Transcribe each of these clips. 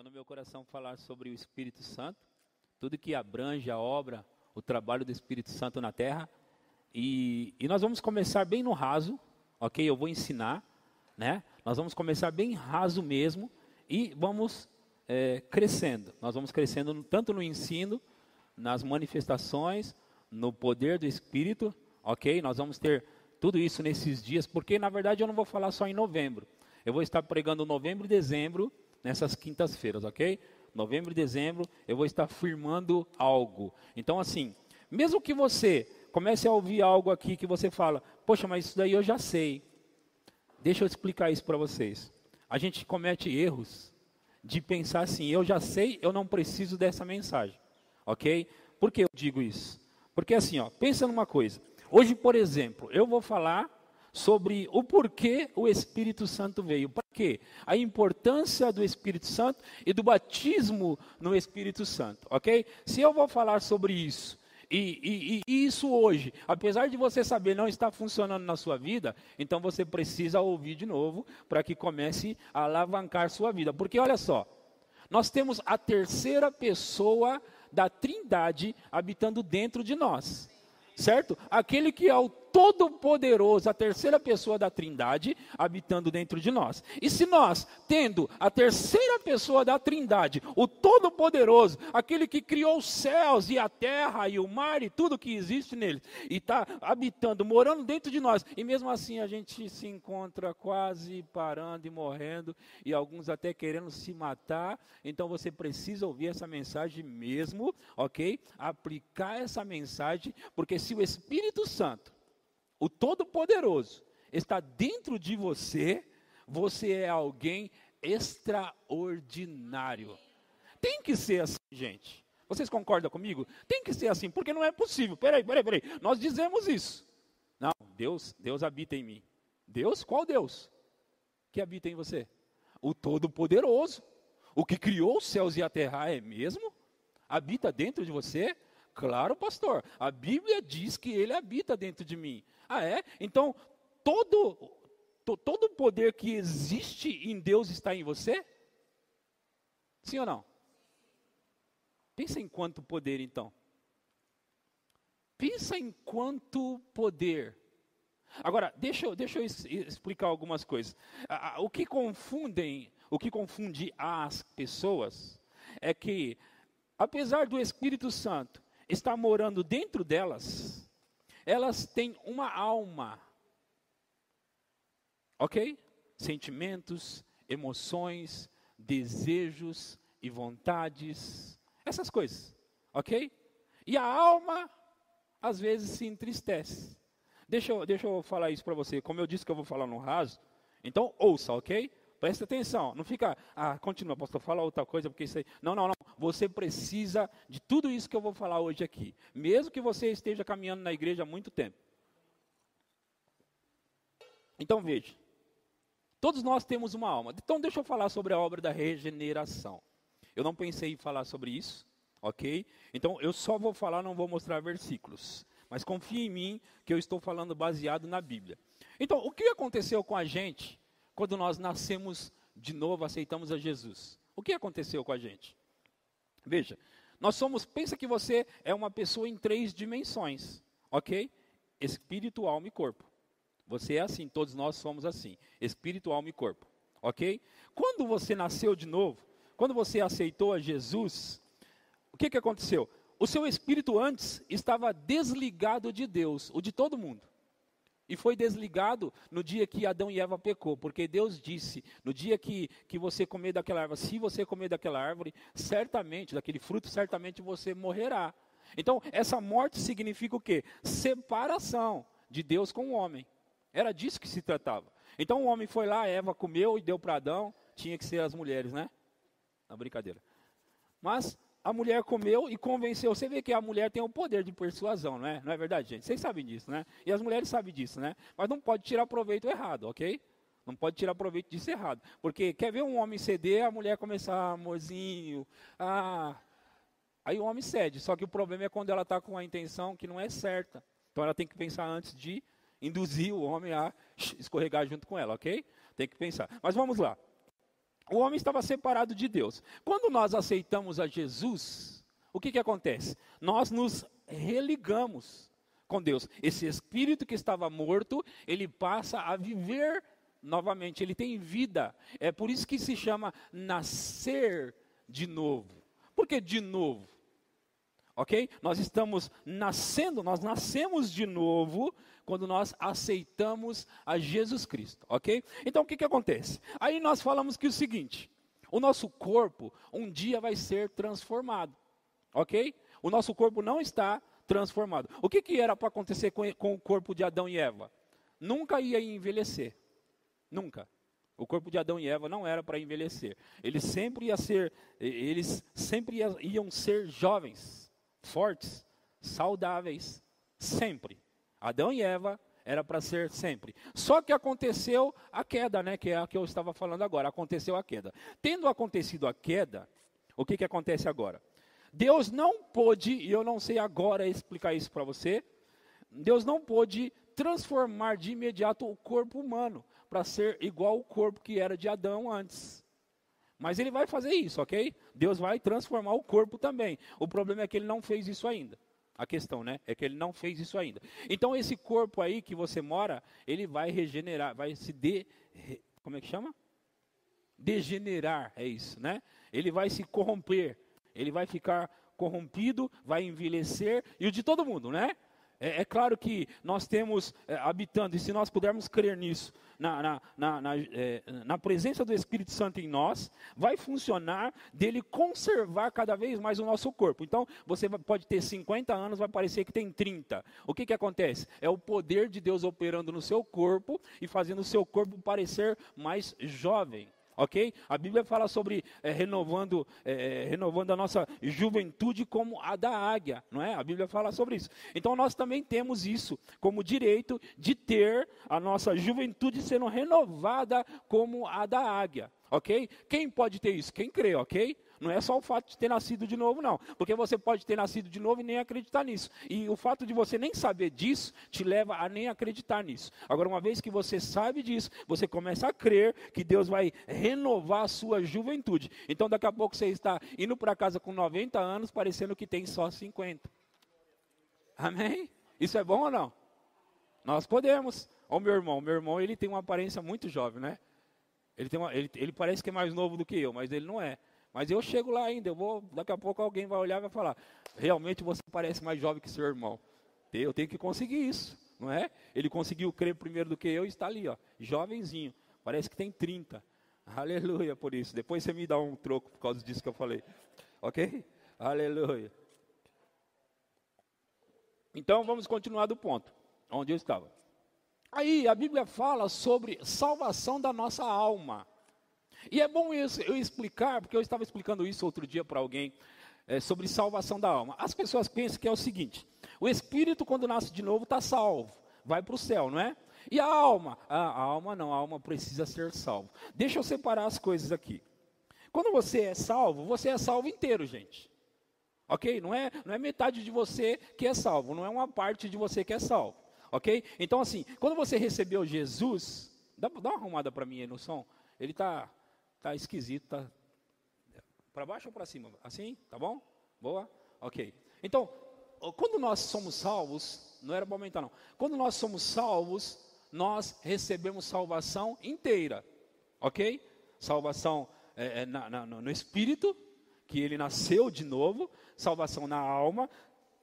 deu no meu coração falar sobre o Espírito Santo, tudo que abrange a obra, o trabalho do Espírito Santo na terra. E nós vamos começar bem no raso, ok? Eu vou ensinar, né? Nós vamos começar bem raso mesmo e vamos crescendo. Nós vamos crescendo tanto no ensino, nas manifestações, no poder do Espírito, ok? Nós vamos ter tudo isso nesses dias, porque na verdade eu não vou falar só em novembro. Eu vou estar pregando novembro e dezembro, nessas quintas-feiras, ok? Novembro e dezembro eu vou estar firmando algo. Então assim, mesmo que você comece a ouvir algo aqui que você fala, poxa, mas isso daí eu já sei. Deixa eu explicar isso para vocês. A gente comete erros de pensar assim, eu já sei, eu não preciso dessa mensagem, ok? Por que eu digo isso? Porque assim, ó, pensa numa coisa. Hoje, por exemplo, eu vou falar sobre o porquê o Espírito Santo veio. Para quê? A importância do Espírito Santo e do batismo no Espírito Santo, ok? Se eu vou falar sobre isso, e isso hoje, apesar de você saber, não está funcionando na sua vida, então você precisa ouvir de novo para que comece a alavancar sua vida. Porque olha só, nós temos a terceira pessoa da Trindade habitando dentro de nós, certo? Aquele que é o Todo-Poderoso, a terceira pessoa da Trindade, habitando dentro de nós. E se nós, tendo a terceira pessoa da Trindade, o Todo-Poderoso, aquele que criou os céus e a terra e o mar e tudo que existe nele, e está habitando, morando dentro de nós, e mesmo assim a gente se encontra quase parando e morrendo, e alguns até querendo se matar, então você precisa ouvir essa mensagem mesmo, ok? Aplicar essa mensagem, porque se o Espírito Santo, o Todo-Poderoso, está dentro de você, você é alguém extraordinário. Tem que ser assim, gente. Vocês concordam comigo? Tem que ser assim, porque não é possível. Peraí. Nós dizemos isso. Não, Deus habita em mim. Deus? Qual Deus? Que habita em você? O Todo-Poderoso. O que criou os céus e a terra é mesmo? Habita dentro de você? Claro, pastor. A Bíblia diz que ele habita dentro de mim. Ah, é? Então, todo o poder que existe em Deus está em você? Sim ou não? Pensa em quanto poder, então. Pensa em quanto poder. Agora, deixa eu explicar algumas coisas. O que confunde as pessoas é que, apesar do Espírito Santo estar morando dentro delas, elas têm uma alma, ok? Sentimentos, emoções, desejos e vontades, essas coisas, ok? E a alma, às vezes, se entristece. Deixa eu falar isso para você, como eu disse que eu vou falar no raso, então ouça, ok? Presta atenção, não fica, continua, pastor, fala outra coisa, porque isso aí... Não, você precisa de tudo isso que eu vou falar hoje aqui, mesmo que você esteja caminhando na igreja há muito tempo. Então veja, todos nós temos uma alma, então deixa eu falar sobre a obra da regeneração. Eu não pensei em falar sobre isso, ok? Então eu só vou falar, não vou mostrar versículos, mas confie em mim que eu estou falando baseado na Bíblia. Então, o que aconteceu com a gente quando nós nascemos de novo, aceitamos a Jesus? O que aconteceu com a gente? Veja, pensa que você é uma pessoa em 3 dimensões, ok? Espírito, alma e corpo. Você é assim, todos nós somos assim, espírito, alma e corpo, ok? Quando você nasceu de novo, quando você aceitou a Jesus, o que aconteceu? O seu espírito antes estava desligado de Deus, o de todo mundo. E foi desligado no dia que Adão e Eva pecou, porque Deus disse, no dia que você comer daquela árvore, se você comer daquela árvore, certamente, daquele fruto, certamente você morrerá. Então, essa morte significa o quê? Separação de Deus com o homem. Era disso que se tratava. Então, o homem foi lá, Eva comeu e deu para Adão, tinha que ser as mulheres, né? Não, brincadeira. Mas a mulher comeu e convenceu. Você vê que a mulher tem o poder de persuasão, não é? Não é verdade, gente? Vocês sabem disso, né? E as mulheres sabem disso, né? Mas não pode tirar proveito errado, ok? Não pode tirar proveito disso errado. Porque quer ver um homem ceder, a mulher começar, amorzinho, aí o homem cede. Só que o problema é quando ela está com a intenção que não é certa. Então ela tem que pensar antes de induzir o homem a escorregar junto com ela, ok? Tem que pensar. Mas vamos lá. O homem estava separado de Deus. Quando nós aceitamos a Jesus, o que acontece? Nós nos religamos com Deus. Esse espírito que estava morto, ele passa a viver novamente, ele tem vida. É por isso que se chama nascer de novo. Por que de novo? Ok? Nós estamos nascendo, nós nascemos de novo quando nós aceitamos a Jesus Cristo, ok? Então o que acontece? Aí nós falamos que o seguinte, o nosso corpo um dia vai ser transformado, ok? O nosso corpo não está transformado. O que era para acontecer com o corpo de Adão e Eva? Nunca ia envelhecer, nunca. O corpo de Adão e Eva não era para envelhecer. Eles sempre iam ser jovens, fortes, saudáveis, sempre. Adão e Eva era para ser sempre. Só que aconteceu a queda, né? Que é a que eu estava falando agora. Aconteceu a queda. Tendo acontecido a queda, o que acontece agora? Deus não pôde, e eu não sei agora explicar isso para você, Deus não pôde transformar de imediato o corpo humano para ser igual ao corpo que era de Adão antes. Mas ele vai fazer isso, ok? Deus vai transformar o corpo também. O problema é que ele não fez isso ainda. A questão, né, é que ele não fez isso ainda. Então esse corpo aí que você mora, ele vai regenerar, vai se como é que chama? Degenerar, é isso, né? Ele vai se corromper, ele vai ficar corrompido, vai envelhecer, e o de todo mundo, né? É claro que nós temos habitando, e se nós pudermos crer nisso, na presença do Espírito Santo em nós, vai funcionar dele conservar cada vez mais o nosso corpo. Então, você pode ter 50 anos, vai parecer que tem 30. O que acontece? É o poder de Deus operando no seu corpo e fazendo o seu corpo parecer mais jovem. Ok? A Bíblia fala sobre renovando a nossa juventude como a da águia, não é? A Bíblia fala sobre isso. Então nós também temos isso como direito de ter a nossa juventude sendo renovada como a da águia, ok? Quem pode ter isso? Quem crê, ok? Não é só o fato de ter nascido de novo, não. Porque você pode ter nascido de novo e nem acreditar nisso. E o fato de você nem saber disso, te leva a nem acreditar nisso. Agora, uma vez que você sabe disso, você começa a crer que Deus vai renovar a sua juventude. Então, daqui a pouco você está indo para casa com 90 anos, parecendo que tem só 50. Amém? Isso é bom ou não? Nós podemos. Ó, meu irmão, ele tem uma aparência muito jovem, né? Ele parece que é mais novo do que eu, mas ele não é. Mas eu chego lá ainda, daqui a pouco alguém vai olhar e vai falar, realmente você parece mais jovem que seu irmão. Eu tenho que conseguir isso, não é? Ele conseguiu crer primeiro do que eu e está ali, ó, jovenzinho, parece que tem 30. Aleluia por isso. Depois você me dá um troco por causa disso que eu falei. Ok? Aleluia. Então vamos continuar do ponto, onde eu estava. Aí a Bíblia fala sobre salvação da nossa alma. E é bom eu explicar, porque eu estava explicando isso outro dia para alguém, sobre salvação da alma. As pessoas pensam que é o seguinte, o espírito quando nasce de novo está salvo, vai para o céu, não é? E a alma? A alma não, a alma precisa ser salva. Deixa eu separar as coisas aqui. Quando você é salvo inteiro, gente. Ok? Não é metade de você que é salvo, não é uma parte de você que é salvo. Ok? Então assim, quando você recebeu Jesus, dá uma arrumada para mim aí no som, ele está esquisito, tá para baixo ou para cima? Assim, tá bom? Boa? Ok. Então, quando nós somos salvos, não era para aumentar não. Quando nós somos salvos, nós recebemos salvação inteira, ok? Salvação no espírito, que ele nasceu de novo, salvação na alma,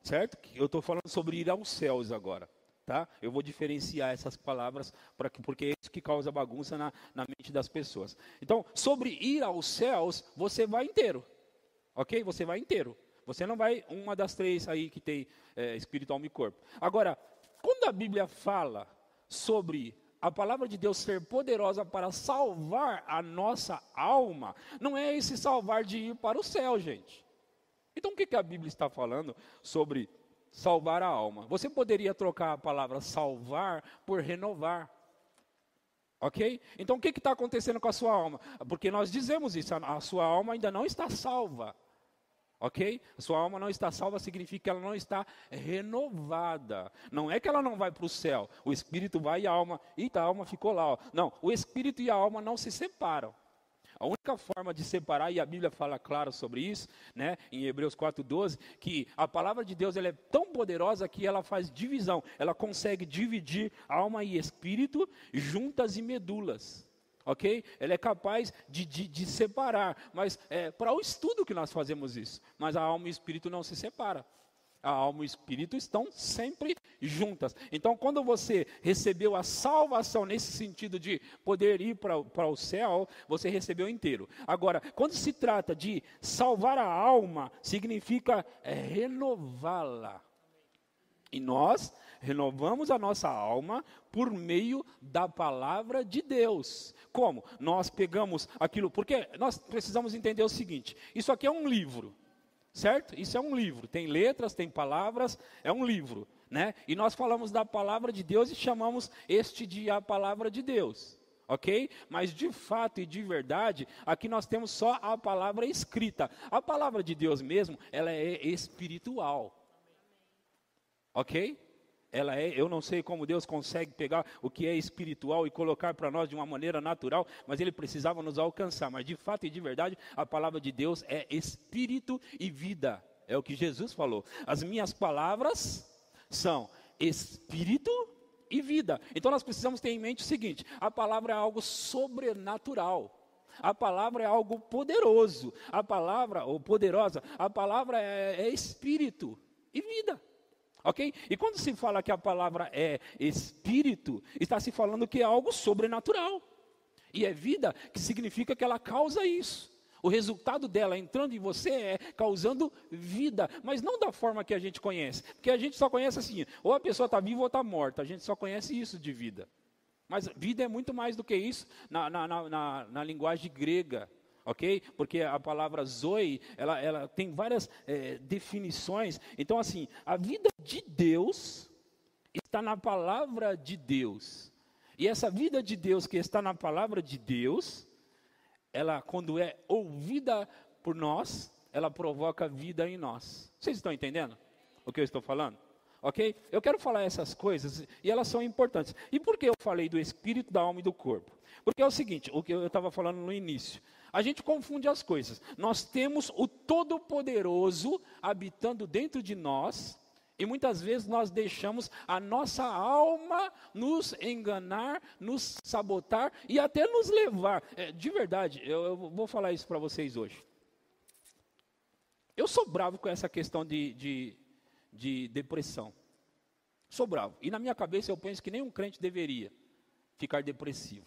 certo? Eu estou falando sobre ir aos céus agora. Tá? Eu vou diferenciar essas palavras, porque é isso que causa bagunça na mente das pessoas. Então, sobre ir aos céus, você vai inteiro, ok? Você vai inteiro. Você não vai uma das três aí que tem espírito, alma e corpo. Agora, quando a Bíblia fala sobre a palavra de Deus ser poderosa para salvar a nossa alma, não é esse salvar de ir para o céu, gente. Então, o que a Bíblia está falando sobre salvar a alma? Você poderia trocar a palavra salvar por renovar. Ok? Então o que está acontecendo com a sua alma? Porque nós dizemos isso, a sua alma ainda não está salva. Ok? A sua alma não está salva significa que ela não está renovada. Não é que ela não vai para o céu. O espírito vai e a alma, eita, a alma ficou lá. Ó. Não, o espírito e a alma não se separam. A única forma de separar, e a Bíblia fala claro sobre isso, né, em Hebreus 4:12, que a palavra de Deus ela é tão poderosa que ela faz divisão, ela consegue dividir alma e espírito, juntas e medulas, ok? Ela é capaz de separar, mas para o estudo que nós fazemos isso, mas a alma e o espírito não se separam. A alma e o espírito estão sempre juntas. Então, quando você recebeu a salvação nesse sentido de poder ir para o céu, você recebeu inteiro. Agora, quando se trata de salvar a alma, significa renová-la. E nós renovamos a nossa alma por meio da palavra de Deus. Como? Nós pegamos aquilo, porque nós precisamos entender o seguinte: isso aqui é um livro. Certo? Isso é um livro, tem letras, tem palavras, é um livro, né? E nós falamos da palavra de Deus e chamamos este de a palavra de Deus, ok? Mas de fato e de verdade, aqui nós temos só a palavra escrita. A palavra de Deus mesmo, ela é espiritual, ok? Eu não sei como Deus consegue pegar o que é espiritual e colocar para nós de uma maneira natural, mas Ele precisava nos alcançar. Mas de fato e de verdade, a palavra de Deus é espírito e vida. É o que Jesus falou. As minhas palavras são espírito e vida. Então nós precisamos ter em mente o seguinte: a palavra é algo sobrenatural. A palavra é algo poderoso. A palavra, ou poderosa, a palavra é espírito e vida. Ok? E quando se fala que a palavra é espírito, está se falando que é algo sobrenatural. E é vida, que significa que ela causa isso. O resultado dela entrando em você é causando vida, mas não da forma que a gente conhece. Porque a gente só conhece assim, ou a pessoa está viva ou está morta. A gente só conhece isso de vida. Mas vida é muito mais do que isso na linguagem grega. Ok? Porque a palavra zoe, ela tem várias definições. Então, assim, a vida de Deus está na palavra de Deus. E essa vida de Deus que está na palavra de Deus, ela, quando é ouvida por nós, ela provoca vida em nós. Vocês estão entendendo o que eu estou falando? Ok? Eu quero falar essas coisas e elas são importantes. E por que eu falei do espírito, da alma e do corpo? Porque é o seguinte, o que eu estava falando no início. A gente confunde as coisas. Nós temos o Todo-Poderoso habitando dentro de nós, e muitas vezes nós deixamos a nossa alma nos enganar, nos sabotar e até nos levar. De verdade, eu vou falar isso para vocês hoje. Eu sou bravo com essa questão de depressão. Sou bravo. E na minha cabeça eu penso que nenhum crente deveria ficar depressivo.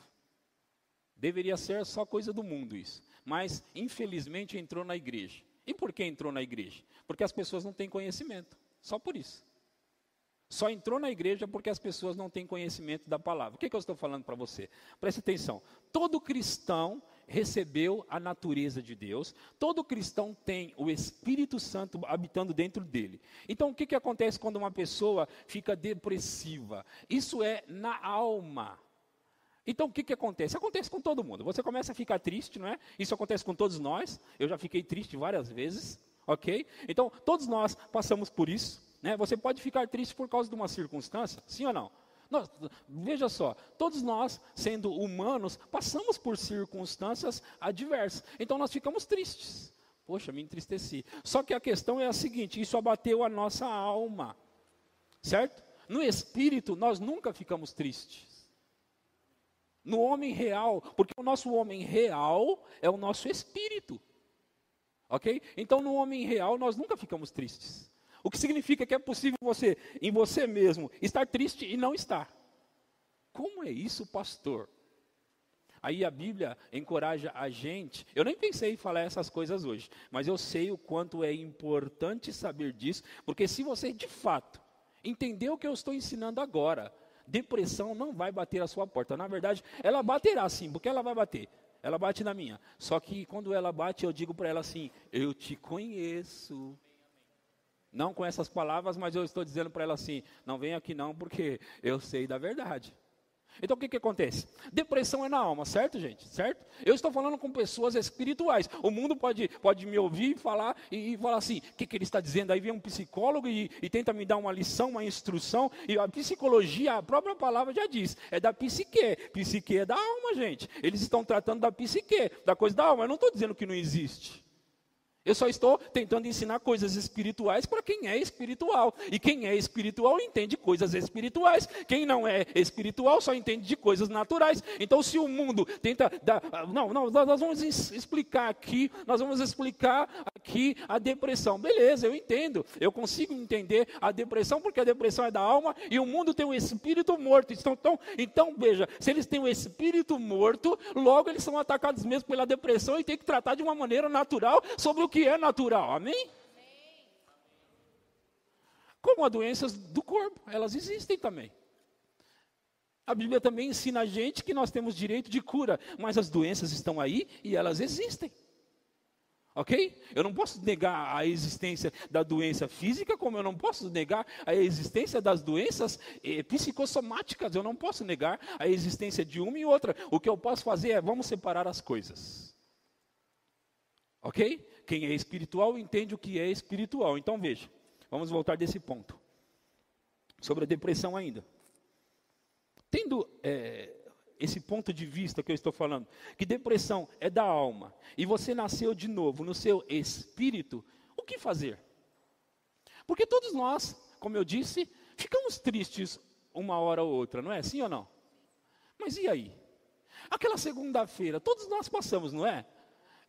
Deveria ser só coisa do mundo isso. Mas, infelizmente, entrou na igreja. E por que entrou na igreja? Porque as pessoas não têm conhecimento. Só por isso. Só entrou na igreja porque as pessoas não têm conhecimento da palavra. O que eu estou falando para você? Preste atenção. Todo cristão recebeu a natureza de Deus. Todo cristão tem o Espírito Santo habitando dentro dele. Então, o que acontece quando uma pessoa fica depressiva? Isso é na alma. Então, o que acontece? Acontece com todo mundo. Você começa a ficar triste, não é? Isso acontece com todos nós. Eu já fiquei triste várias vezes, ok? Então, todos nós passamos por isso, né? Você pode ficar triste por causa de uma circunstância, sim ou não? Veja só, todos nós, sendo humanos, passamos por circunstâncias adversas. Então, nós ficamos tristes. Poxa, me entristeci. Só que a questão é a seguinte, isso abateu a nossa alma, certo? No espírito, nós nunca ficamos tristes. No homem real, porque o nosso homem real é o nosso espírito, ok? Então no homem real nós nunca ficamos tristes, o que significa que é possível você, em você mesmo, estar triste e não estar. Como é isso, pastor? Aí a Bíblia encoraja a gente, eu nem pensei em falar essas coisas hoje, mas eu sei o quanto é importante saber disso, porque se você de fato entender o que eu estou ensinando agora, depressão não vai bater a sua porta. Na verdade, ela baterá sim, porque ela vai bater. Ela bate na minha. Só que quando ela bate, eu digo para ela assim, eu te conheço. Não com essas palavras, mas eu estou dizendo para ela assim, não vem aqui não, porque eu sei da verdade. Então o que acontece? Depressão é na alma, certo, gente? Certo? Eu estou falando com pessoas espirituais. O mundo pode me ouvir e falar assim, o que ele está dizendo? Aí vem um psicólogo e tenta me dar uma lição, uma instrução. E a psicologia, a própria palavra já diz, é da psique. Psique é da alma, gente. Eles estão tratando da psique, da coisa da alma. Eu não estou dizendo que não existe. Eu só estou tentando ensinar coisas espirituais para quem é espiritual. E quem é espiritual entende coisas espirituais. Quem não é espiritual só entende de coisas naturais. Então, se o mundo tenta dar... Não, nós vamos explicar aqui a depressão. Beleza, eu entendo. Eu consigo entender a depressão, porque a depressão é da alma e o mundo tem um espírito morto. Então, veja, se eles têm um espírito morto, logo eles são atacados mesmo pela depressão e tem que tratar de uma maneira natural sobre o que é natural, amém? Como as doenças do corpo, elas existem também. A Bíblia também ensina a gente que nós temos direito de cura, mas as doenças estão aí e elas existem. Ok? Eu não posso negar a existência da doença física, como eu não posso negar a existência das doenças psicossomáticas. Eu não posso negar a existência de uma e outra. O que eu posso fazer é, vamos separar as coisas. Ok? Quem é espiritual entende o que é espiritual. Então veja, vamos voltar desse ponto. Sobre a depressão ainda. Tendo esse ponto de vista que eu estou falando, que depressão é da alma, e você nasceu de novo no seu espírito, o que fazer? Porque todos nós, como eu disse, ficamos tristes uma hora ou outra, não é? Sim ou não? Mas e aí? Aquela segunda-feira, todos nós passamos, não é?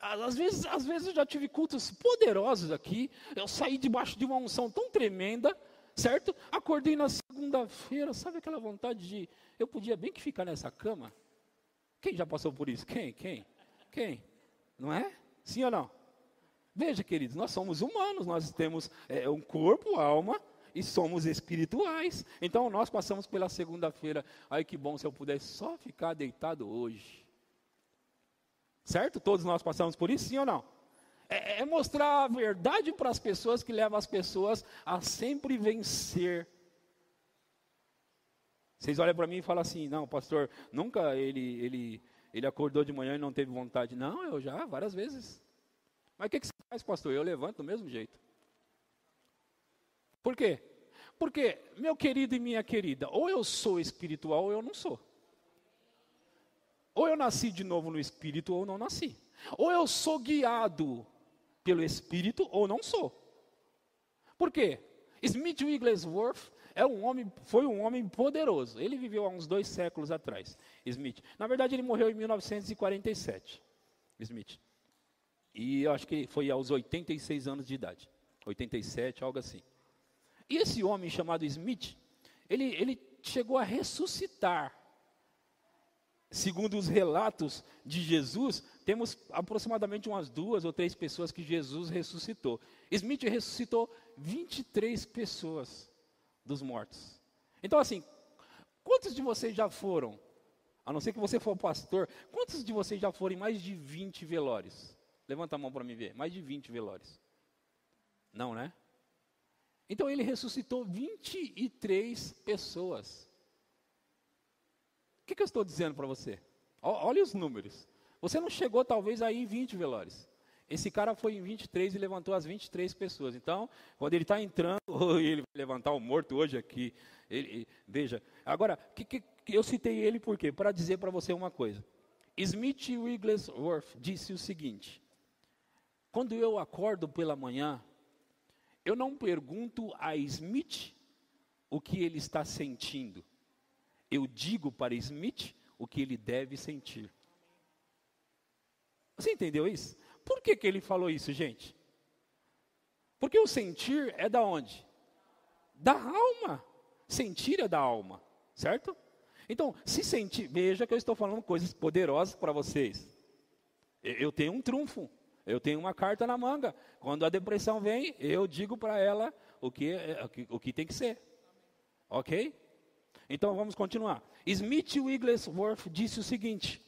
Às vezes eu já tive cultos poderosos aqui, eu saí debaixo de uma unção tão tremenda, certo? Acordei na segunda-feira, sabe aquela vontade de, eu podia bem que ficar nessa cama? Quem já passou por isso? Quem? Não é? Sim ou não? Veja, queridos, nós somos humanos, nós temos um corpo, alma, e somos espirituais. Então nós passamos pela segunda-feira, ai que bom se eu pudesse só ficar deitado hoje. Certo? Todos nós passamos por isso, sim ou não? É mostrar a verdade para as pessoas que leva as pessoas a sempre vencer. Vocês olham para mim e falam assim, não, pastor, nunca ele acordou de manhã e não teve vontade. Não, eu já, várias vezes. Mas o que você faz, pastor? Eu levanto do mesmo jeito. Por quê? Porque, meu querido e minha querida, ou eu sou espiritual ou eu não sou. Ou eu nasci de novo no Espírito ou não nasci. Ou eu sou guiado pelo Espírito ou não sou. Por quê? Smith Wigglesworth foi um homem poderoso. Ele viveu há uns 2 séculos atrás, Smith. Na verdade, ele morreu em 1947, Smith. E eu acho que foi aos 86 anos de idade. 87, algo assim. E esse homem chamado Smith, ele chegou a ressuscitar. Segundo os relatos de Jesus, temos aproximadamente umas 2 ou 3 pessoas que Jesus ressuscitou. Smith ressuscitou 23 pessoas dos mortos. Então assim, quantos de vocês já foram, a não ser que você for pastor, quantos de vocês já foram em mais de 20 velórios? Levanta a mão para mim ver, mais de 20 velórios. Não, né? Então ele ressuscitou 23 pessoas. O que eu estou dizendo para você? Olha os números. Você não chegou talvez aí em 20 velórios. Esse cara foi em 23 e levantou as 23 pessoas. Então, quando ele está entrando, ele vai levantar o morto hoje aqui. Veja, agora, eu citei ele por quê? Para dizer para você uma coisa. Smith Wigglesworth disse o seguinte: quando eu acordo pela manhã, eu não pergunto a Smith o que ele está sentindo. Eu digo para Smith o que ele deve sentir. Você entendeu isso? Por que ele falou isso, gente? Porque o sentir é da onde? Da alma. Sentir é da alma, certo? Então, se sentir, veja que eu estou falando coisas poderosas para vocês. Eu tenho um trunfo, eu tenho uma carta na manga. Quando a depressão vem, eu digo para ela o que tem que ser. Ok? Então vamos continuar. Smith Wigglesworth disse o seguinte: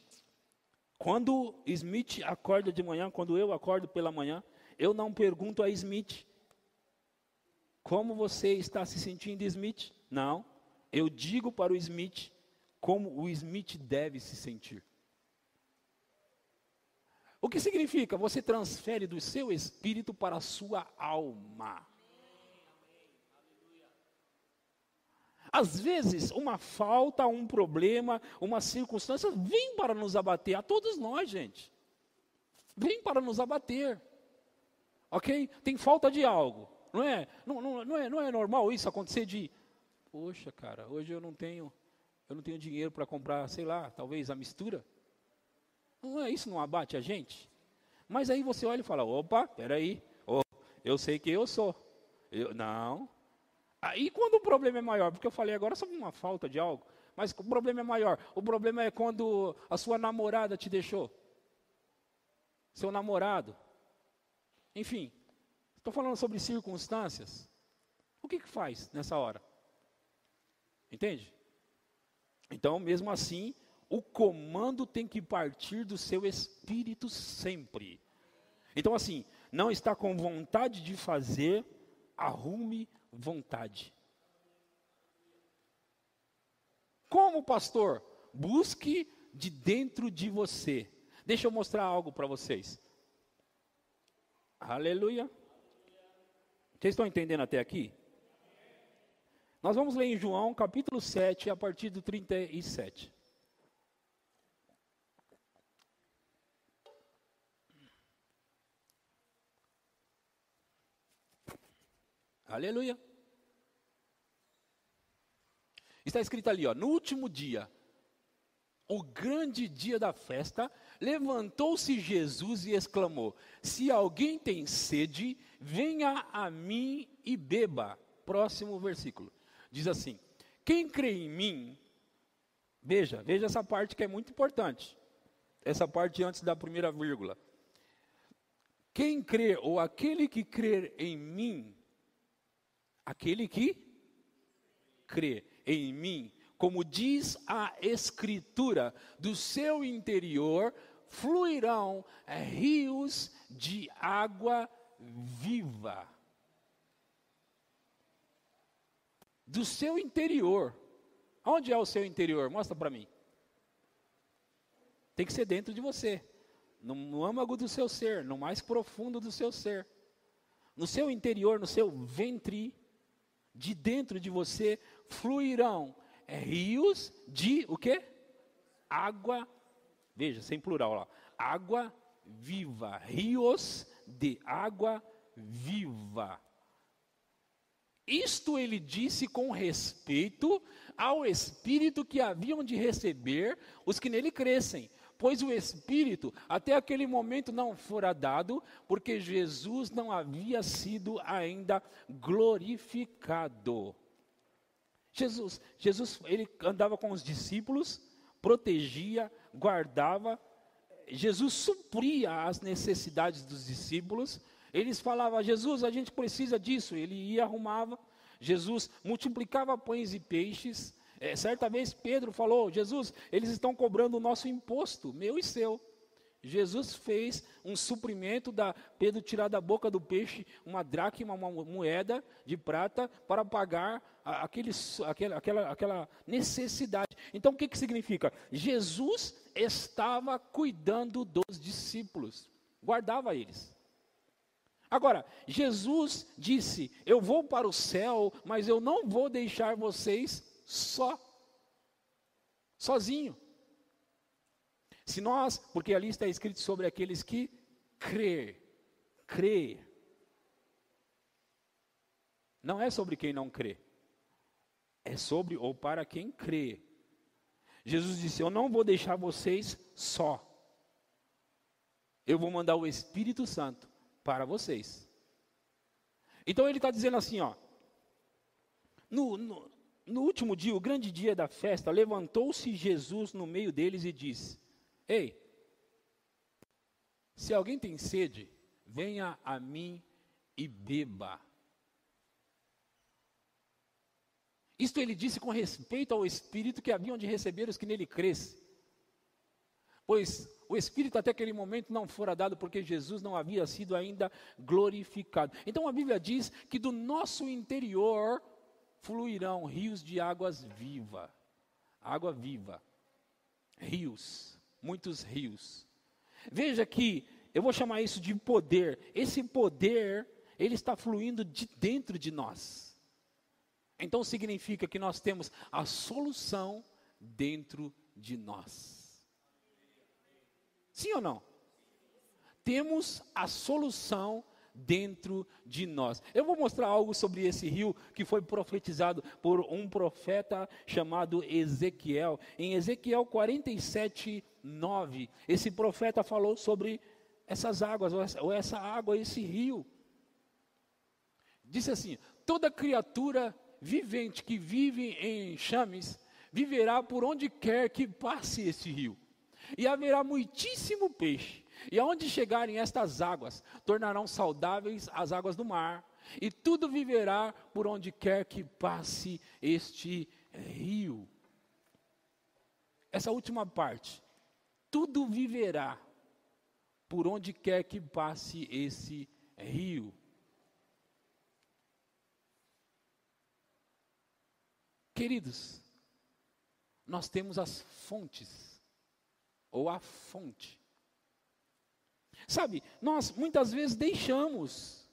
quando Smith acorda de manhã, quando eu acordo pela manhã, eu não pergunto a Smith, como você está se sentindo, Smith? Não, eu digo para o Smith como o Smith deve se sentir. O que significa? Você transfere do seu espírito para a sua alma. Às vezes, uma falta, um problema, uma circunstância vem para nos abater. A todos nós, gente. Vem para nos abater. Ok? Tem falta de algo. Não é normal isso acontecer de... Poxa, cara, hoje eu não tenho dinheiro para comprar, sei lá, talvez a mistura. Não é isso, não abate a gente? Mas aí você olha e fala, opa, peraí, eu sei quem eu sou. Não. Aí quando o problema é maior, porque eu falei agora sobre uma falta de algo, mas o problema é maior. O problema é quando a sua namorada te deixou. Seu namorado. Enfim, estou falando sobre circunstâncias. O que faz nessa hora? Entende? Então, mesmo assim, o comando tem que partir do seu espírito sempre. Então, assim, não está com vontade de fazer, arrume vontade. Como, pastor? Busque de dentro de você. Deixa eu mostrar algo para vocês. Aleluia. Vocês estão entendendo até aqui? Nós vamos ler em João, capítulo 7, a partir do 37. Aleluia. Está escrito ali, ó, no último dia, o grande dia da festa, levantou-se Jesus e exclamou, se alguém tem sede, venha a mim e beba. Próximo versículo. Diz assim, quem crê em mim, veja essa parte que é muito importante. Essa parte antes da primeira vírgula. Quem crê, ou aquele que crer em mim, aquele que crê em mim, como diz a Escritura, do seu interior fluirão rios de água viva. Do seu interior. Onde é o seu interior? Mostra para mim. Tem que ser dentro de você. No âmago do seu ser, no mais profundo do seu ser. No seu interior, no seu ventre, de dentro de você, fluirão rios de, o quê? Água, veja, sem plural lá. Água viva. Rios de água viva. Isto ele disse com respeito ao Espírito que haviam de receber os que nele crescem. Pois o Espírito até aquele momento não fora dado, porque Jesus não havia sido ainda glorificado. Jesus, ele andava com os discípulos, protegia, guardava. Jesus supria as necessidades dos discípulos. Eles falavam, Jesus, a gente precisa disso. Ele ia, arrumava. Jesus multiplicava pães e peixes. Certa vez Pedro falou, Jesus, eles estão cobrando o nosso imposto, meu e seu. Jesus fez um suprimento, Pedro tirar da boca do peixe uma dracma, uma moeda de prata, para pagar aquela necessidade. Então o que significa? Jesus estava cuidando dos discípulos, guardava eles. Agora, Jesus disse, eu vou para o céu, mas eu não vou deixar vocês sozinho. Se nós, porque ali está escrito sobre aqueles que crê. Não é sobre quem não crê. É sobre ou para quem crê. Jesus disse, eu não vou deixar vocês só. Eu vou mandar o Espírito Santo para vocês. Então ele está dizendo assim, ó. No último dia, o grande dia da festa, levantou-se Jesus no meio deles e disse, ei, se alguém tem sede, venha a mim e beba. Isto ele disse com respeito ao Espírito que haviam de receber os que nele crescem. Pois o Espírito até aquele momento não fora dado porque Jesus não havia sido ainda glorificado. Então a Bíblia diz que do nosso interior fluirão rios de águas vivas. Água viva. Rios, muitos rios. Veja que eu vou chamar isso de poder. Esse poder, ele está fluindo de dentro de nós. Então significa que nós temos a solução dentro de nós. Sim ou não? Temos a solução dentro de nós. Eu vou mostrar algo sobre esse rio que foi profetizado por um profeta chamado Ezequiel. Em Ezequiel 47, 9, esse profeta falou sobre essas águas, ou essa água, esse rio. Disse assim: toda criatura vivente que vive em enxames viverá por onde quer que passe esse rio. E haverá muitíssimo peixe. E aonde chegarem estas águas, tornarão saudáveis as águas do mar. E tudo viverá por onde quer que passe este rio. Essa última parte. Tudo viverá por onde quer que passe esse rio. Queridos, nós temos as fontes, ou a fonte. Sabe, nós muitas vezes deixamos,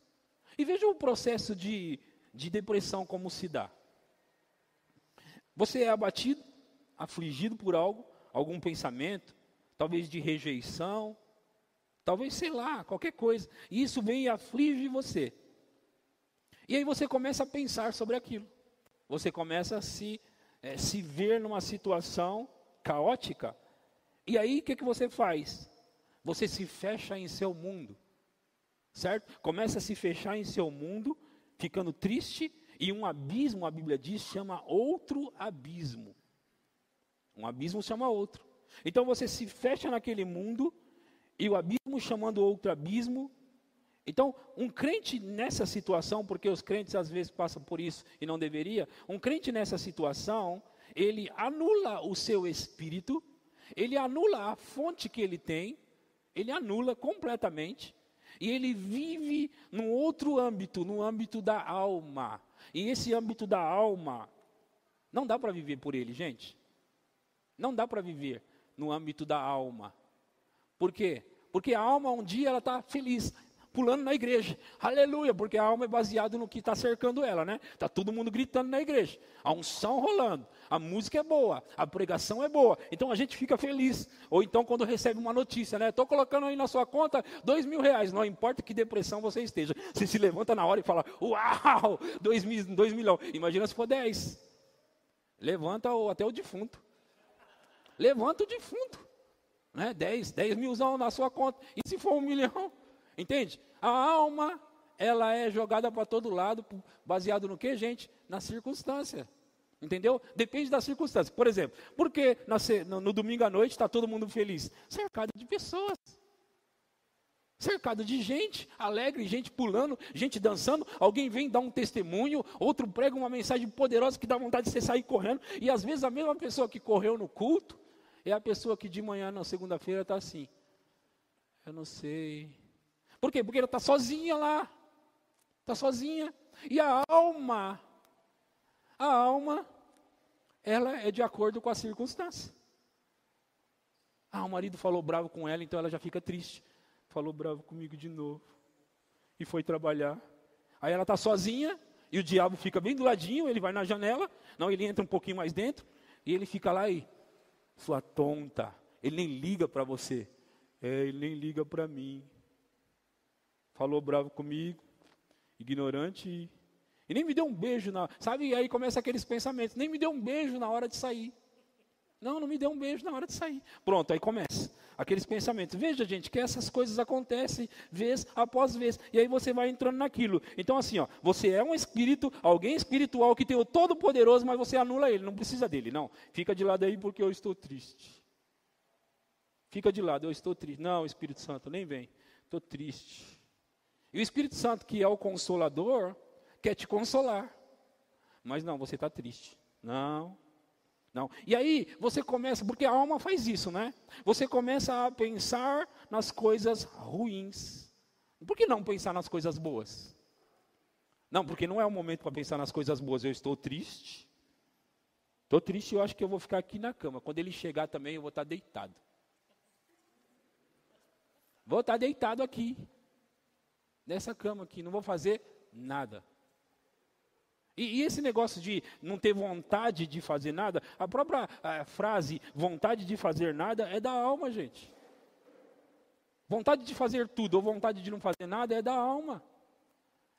e veja o processo de depressão como se dá. Você é abatido, afligido por algo, algum pensamento, talvez de rejeição, talvez, sei lá, qualquer coisa, e isso vem e aflige você. E aí você começa a pensar sobre aquilo, você começa a se ver numa situação caótica, e aí o que você faz? Você se fecha em seu mundo, certo? Começa a se fechar em seu mundo, ficando triste, e um abismo, a Bíblia diz, chama outro abismo. Um abismo chama outro. Então você se fecha naquele mundo, e o abismo chamando outro abismo. Então, um crente nessa situação, porque os crentes às vezes passam por isso e não deveria, um crente nessa situação, ele anula o seu espírito, ele anula a fonte que ele tem, ele anula completamente, e ele vive num outro âmbito, no âmbito da alma. E esse âmbito da alma, não dá para viver por ele, gente. Não dá para viver no âmbito da alma. Por quê? Porque a alma um dia ela está feliz, pulando na igreja, aleluia, porque a alma é baseada no que está cercando ela, né? Está todo mundo gritando na igreja, a unção rolando, a música é boa, a pregação é boa, então a gente fica feliz. Ou então quando recebe uma notícia, né? Estou colocando aí na sua conta R$2.000, não importa que depressão você esteja, você se levanta na hora e fala, uau, 2 milhões, imagina se for 10, levanta até o defunto, levanta o defunto, né? 10 milzão na sua conta, e se for 1 milhão? Entende? A alma, ela é jogada para todo lado, baseado no que, gente? Na circunstância. Entendeu? Depende da circunstância. Por exemplo, por que no domingo à noite está todo mundo feliz? Cercado de pessoas. Cercado de gente alegre, gente pulando, gente dançando. Alguém vem dar um testemunho, outro prega uma mensagem poderosa que dá vontade de você sair correndo. E às vezes a mesma pessoa que correu no culto, é a pessoa que de manhã, na segunda-feira, está assim. Eu não sei. Por quê? Porque ela está sozinha lá. Está sozinha. E a alma, ela é de acordo com a circunstância. O marido falou bravo com ela, então ela já fica triste. Falou bravo comigo de novo. E foi trabalhar. Aí ela está sozinha, e o diabo fica bem do ladinho, ele vai na janela, não, ele entra um pouquinho mais dentro, e ele fica lá e, sua tonta, ele nem liga para você. Ele nem liga para mim. Falou bravo comigo, ignorante, e nem me deu um beijo, sabe? E aí começa aqueles pensamentos, nem me deu um beijo na hora de sair. Não me deu um beijo na hora de sair. Pronto, aí começa aqueles pensamentos. Veja, gente, que essas coisas acontecem vez após vez, e aí você vai entrando naquilo. Então assim, você é um espírito, alguém espiritual que tem o Todo-Poderoso, mas você anula ele, não precisa dele, não. Fica de lado aí porque eu estou triste. Fica de lado, eu estou triste. Não, Espírito Santo, nem vem, estou triste. E o Espírito Santo, que é o Consolador, quer te consolar. Mas não, você está triste. Não. E aí, você começa, porque a alma faz isso, né? Você começa a pensar nas coisas ruins. Por que não pensar nas coisas boas? Não, porque não é o momento para pensar nas coisas boas. Eu estou triste. Estou triste, eu acho que eu vou ficar aqui na cama. Quando ele chegar também, eu vou estar deitado. Vou estar deitado aqui, nessa cama aqui, não vou fazer nada. E esse negócio de não ter vontade de fazer nada, a própria frase, vontade de fazer nada, é da alma, gente. Vontade de fazer tudo ou vontade de não fazer nada é da alma.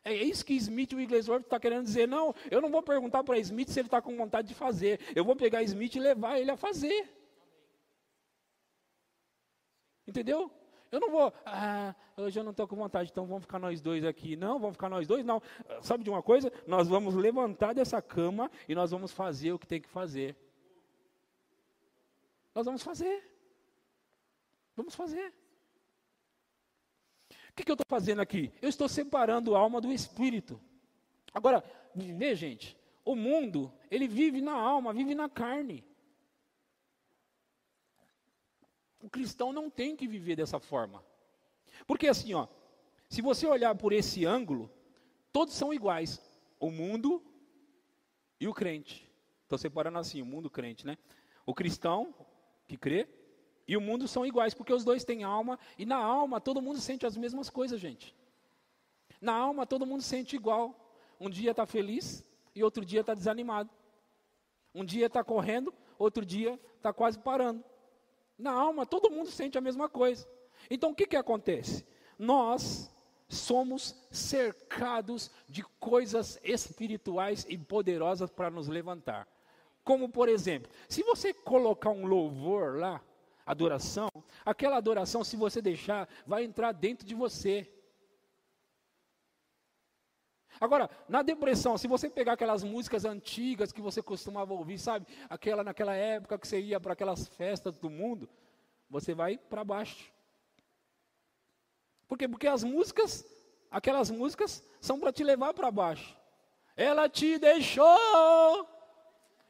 É isso que Smith Wigglesworth está querendo dizer. Não, eu não vou perguntar para Smith se ele está com vontade de fazer. Eu vou pegar Smith e levar ele a fazer. Entendeu? Eu não vou, hoje eu não estou com vontade, então vamos ficar nós dois aqui. Não, vamos ficar nós dois, não. Sabe de uma coisa? Nós vamos levantar dessa cama e nós vamos fazer o que tem que fazer. Nós vamos fazer. Vamos fazer. O que eu estou fazendo aqui? Eu estou separando a alma do espírito. Agora, vê, gente, o mundo, ele vive na alma, vive na carne. O cristão não tem que viver dessa forma. Porque assim, ó, se você olhar por esse ângulo, todos são iguais. O mundo e o crente. Estou separando assim, o mundo e o crente, né? O cristão que crê e o mundo são iguais, porque os dois têm alma, e na alma todo mundo sente as mesmas coisas, gente. Na alma todo mundo sente igual. Um dia está feliz e outro dia está desanimado. Um dia está correndo, outro dia está quase parando. Na alma todo mundo sente a mesma coisa. Então o que acontece? Nós somos cercados de coisas espirituais e poderosas para nos levantar. Como por exemplo, se você colocar um louvor lá, adoração, aquela adoração, se você deixar, vai entrar dentro de você. Agora, na depressão, se você pegar aquelas músicas antigas que você costumava ouvir, sabe? Naquela época que você ia para aquelas festas do mundo, você vai para baixo. Por quê? Porque aquelas músicas são para te levar para baixo. Ela te deixou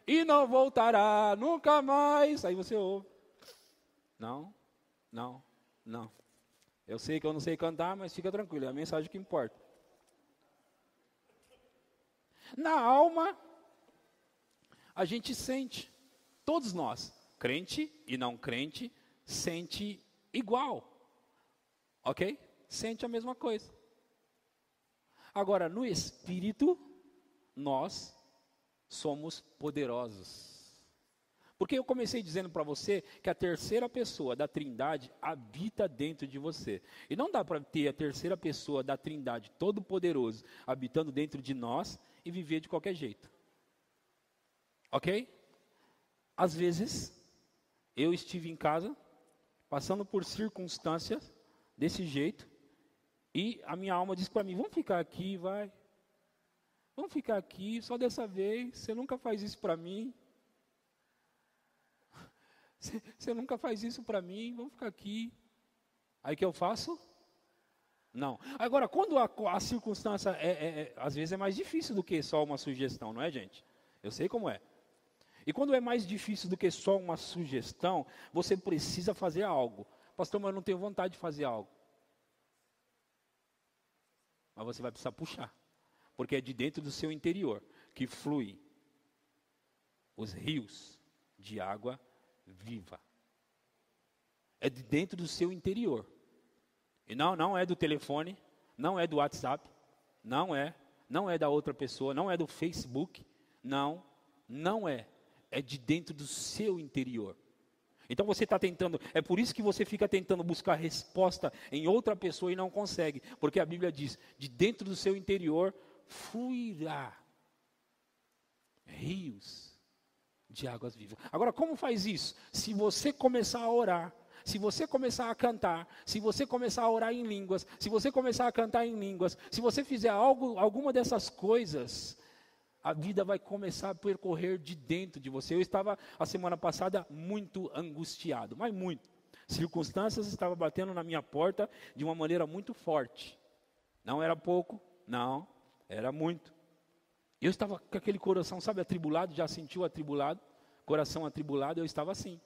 e não voltará nunca mais. Aí você ouve. Não. Eu sei que eu não sei cantar, mas fica tranquilo, é a mensagem que importa. Na alma, a gente sente, todos nós, crente e não crente, sente igual. Ok? Sente a mesma coisa. Agora, no espírito, nós somos poderosos. Porque eu comecei dizendo para você que a terceira pessoa da Trindade habita dentro de você. E não dá para ter a terceira pessoa da Trindade, todo-poderoso, habitando dentro de nós e viver de qualquer jeito. Ok? Às vezes, eu estive em casa, passando por circunstâncias desse jeito, e a minha alma disse para mim, vamos ficar aqui, vai. Vamos ficar aqui, só dessa vez, você nunca faz isso para mim. Você nunca faz isso para mim, vamos ficar aqui. Aí que eu faço? Não. Agora, quando a circunstância às vezes é mais difícil do que só uma sugestão, não é, gente? Eu sei como é. E quando é mais difícil do que só uma sugestão, você precisa fazer algo. Pastor, mas eu não tenho vontade de fazer algo. Mas você vai precisar puxar. Porque é de dentro do seu interior que fluem os rios de água viva. É de dentro do seu interior. E não é do telefone, não é do WhatsApp, não é da outra pessoa, não é do Facebook, não é. É de dentro do seu interior. Então você está tentando, é por isso que você fica tentando buscar resposta em outra pessoa e não consegue. Porque a Bíblia diz, de dentro do seu interior fluirá rios de águas vivas. Agora, como faz isso? Se você começar a orar, se você começar a cantar, se você começar a orar em línguas, se você começar a cantar em línguas, se você fizer alguma dessas coisas, a vida vai começar a percorrer de dentro de você. Eu estava, a semana passada, muito angustiado, mas muito. Circunstâncias estavam batendo na minha porta de uma maneira muito forte. Não era pouco, não, era muito. Eu estava com aquele coração, sabe, atribulado, já sentiu atribulado? Coração atribulado, eu estava assim,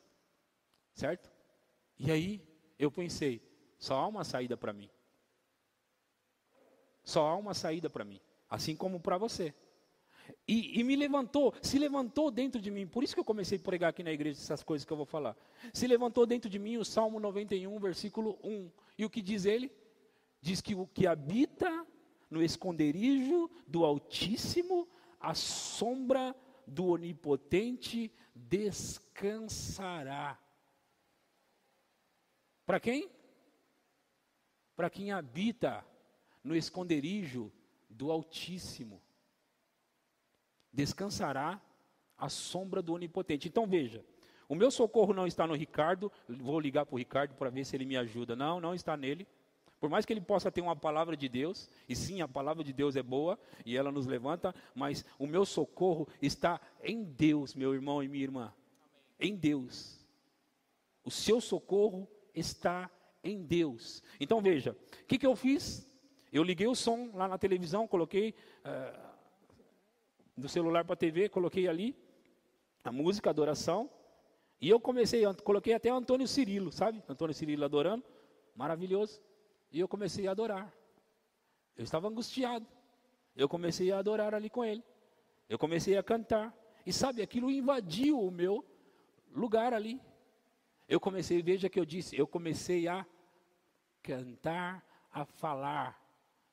certo? E aí, eu pensei, só há uma saída para mim. Só há uma saída para mim, assim como para você. E me levantou, se levantou dentro de mim. Por isso que eu comecei a pregar aqui na igreja essas coisas que eu vou falar. Se levantou dentro de mim o Salmo 91, versículo 1. E o que diz ele? Diz que o que habita no esconderijo do Altíssimo, a sombra do Onipotente descansará. Para quem? Para quem habita no esconderijo do Altíssimo. Descansará a sombra do Onipotente. Então veja, o meu socorro não está no Ricardo, vou ligar para o Ricardo para ver se ele me ajuda. Não, não está nele. Por mais que ele possa ter uma palavra de Deus, e sim, a palavra de Deus é boa, e ela nos levanta, mas o meu socorro está em Deus, meu irmão e minha irmã. Em Deus. O seu socorro está em Deus. Então veja, o que eu fiz? Eu liguei o som lá na televisão, coloquei do celular para a TV, coloquei ali a música, a adoração, e eu coloquei até o Antônio Cirilo, sabe? Antônio Cirilo adorando, maravilhoso. E eu comecei a adorar. Eu estava angustiado. Eu comecei a adorar ali com ele. Eu comecei a cantar. E sabe, aquilo invadiu o meu lugar ali. Veja que eu disse, eu comecei a cantar, a falar.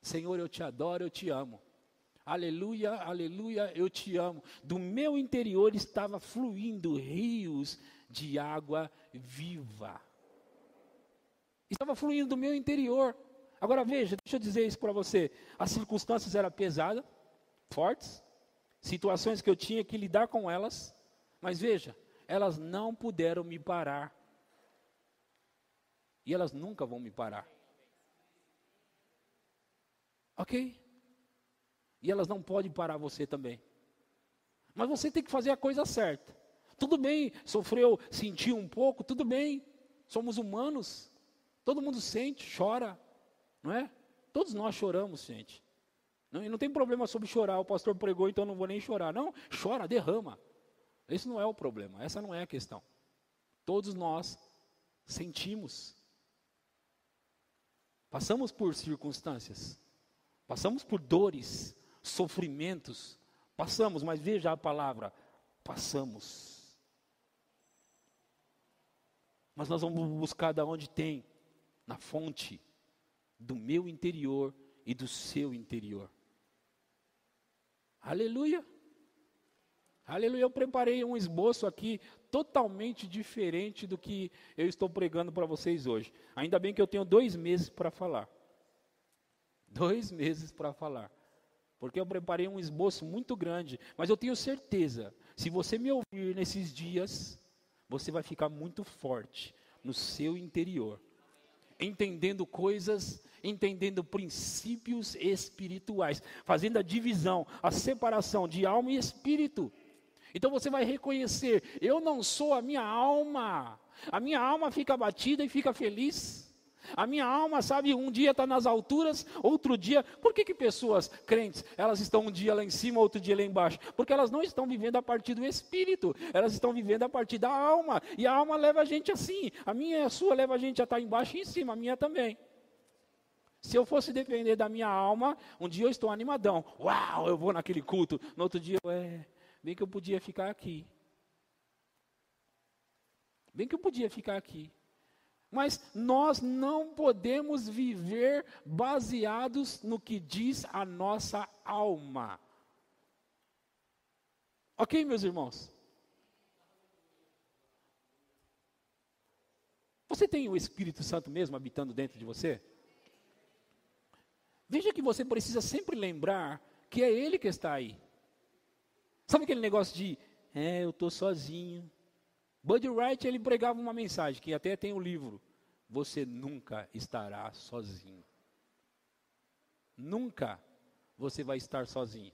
Senhor, eu te adoro, eu te amo. Aleluia, aleluia, eu te amo. Do meu interior estava fluindo rios de água viva. Estava fluindo do meu interior. Agora veja, deixa eu dizer isso para você. As circunstâncias eram pesadas, fortes, situações que eu tinha que lidar com elas, mas veja, elas não puderam me parar. E elas nunca vão me parar. Ok? E elas não podem parar você também. Mas você tem que fazer a coisa certa. Tudo bem, sofreu, sentiu um pouco, tudo bem. Somos humanos. Todo mundo sente, chora, não é? Todos nós choramos, gente. Não tem problema sobre chorar, o pastor pregou, então não vou nem chorar. Não, chora, derrama. Esse não é o problema, essa não é a questão. Todos nós sentimos. Passamos por circunstâncias, passamos por dores, sofrimentos, passamos, mas veja a palavra, passamos. Mas nós vamos buscar da onde tem. Na fonte do meu interior e do seu interior. Aleluia. Aleluia. Eu preparei um esboço aqui totalmente diferente do que eu estou pregando para vocês hoje. Ainda bem que eu tenho 2 meses para falar. 2 meses para falar. Porque eu preparei um esboço muito grande. Mas eu tenho certeza, se você me ouvir nesses dias, você vai ficar muito forte no seu interior. Entendendo coisas, entendendo princípios espirituais, fazendo a divisão, a separação de alma e espírito. Então você vai reconhecer, eu não sou a minha alma fica abatida e fica feliz. A minha alma, sabe, um dia está nas alturas, outro dia, por que pessoas crentes, elas estão um dia lá em cima, outro dia lá embaixo? Porque elas não estão vivendo a partir do Espírito, elas estão vivendo a partir da alma, e a alma leva a gente assim, a minha e a sua leva a gente a estar embaixo e em cima, a minha também. Se eu fosse depender da minha alma, um dia eu estou animadão, uau, eu vou naquele culto, no outro dia, bem que eu podia ficar aqui. Bem que eu podia ficar aqui. Mas nós não podemos viver baseados no que diz a nossa alma. Ok, meus irmãos? Você tem o Espírito Santo mesmo habitando dentro de você? Veja que você precisa sempre lembrar que é Ele que está aí. Sabe aquele negócio de, eu estou sozinho. Buddy Wright, ele pregava uma mensagem, que até tem o livro. Você nunca estará sozinho. Nunca você vai estar sozinho.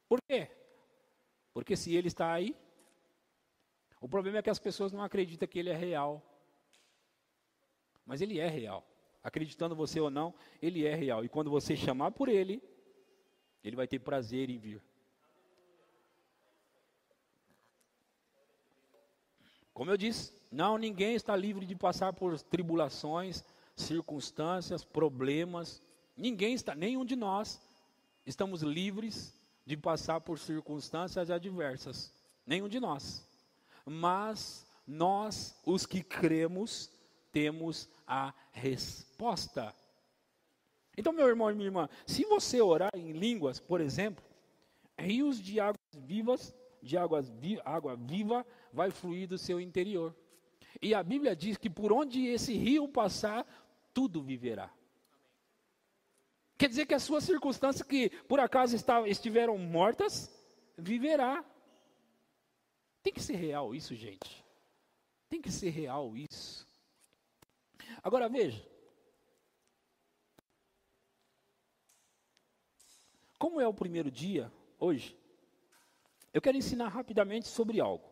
Por quê? Porque se Ele está aí, o problema é que as pessoas não acreditam que Ele é real. Mas Ele é real. Acreditando você ou não, Ele é real. E quando você chamar por Ele, Ele vai ter prazer em vir. Como eu disse, ninguém está livre de passar por tribulações, circunstâncias, problemas. Nenhum de nós estamos livres de passar por circunstâncias adversas. Nenhum de nós. Mas nós, os que cremos, temos a resposta. Então, meu irmão e minha irmã, se você orar em línguas, por exemplo, rios de águas vivas, água viva, vai fluir do seu interior. E a Bíblia diz que por onde esse rio passar, tudo viverá. Quer dizer que as suas circunstâncias que por acaso estiveram mortas, viverá. Tem que ser real isso, gente. Tem que ser real isso. Agora veja. Como é o primeiro dia, hoje, eu quero ensinar rapidamente sobre algo.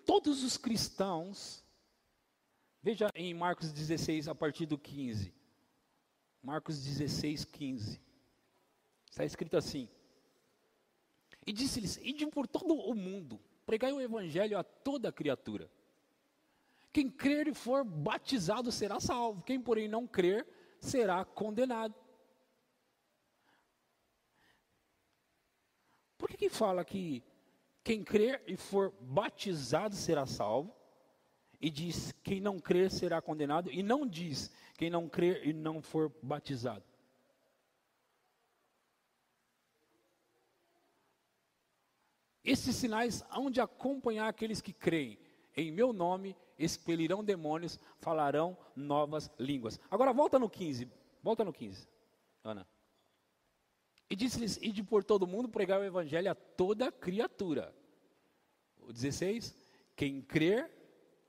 Todos os cristãos, veja em Marcos 16, a partir do 15. Marcos 16, 15. Está escrito assim. E disse-lhes, ide por todo o mundo, pregai o evangelho a toda criatura. Quem crer e for batizado será salvo, quem porém não crer será condenado. Por que fala que quem crer e for batizado será salvo? E diz, quem não crer será condenado. E não diz, quem não crer e não for batizado. Esses sinais hão de acompanhar aqueles que creem. Em meu nome expelirão demônios, falarão novas línguas. Agora volta no 15. Volta no 15, Ana. E disse-lhes, ide por todo mundo, pregar o evangelho a toda criatura. O 16, quem crer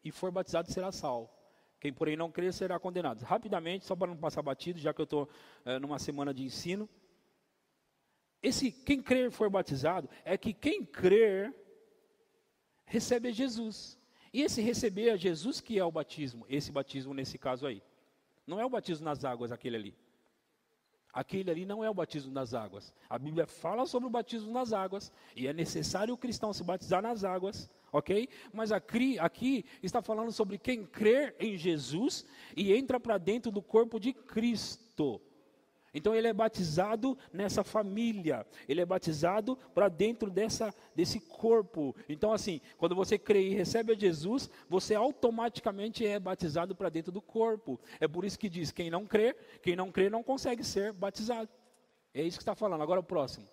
e for batizado será salvo. Quem porém não crer será condenado. Rapidamente, só para não passar batido, já que eu estou numa semana de ensino. Quem crer e for batizado, é que quem crer, recebe a Jesus. E esse receber a Jesus que é o batismo, esse batismo nesse caso aí. Não é o batismo nas águas, aquele ali. Aquele ali não é o batismo nas águas. A Bíblia fala sobre o batismo nas águas, e é necessário o cristão se batizar nas águas, ok? Mas aqui está falando sobre quem crer em Jesus e entra para dentro do corpo de Cristo. Então ele é batizado nessa família, ele é batizado para dentro desse corpo. Então assim, quando você crê e recebe a Jesus, você automaticamente é batizado para dentro do corpo. É por isso que diz, quem não crê não consegue ser batizado. É isso que está falando. Agora o próximo.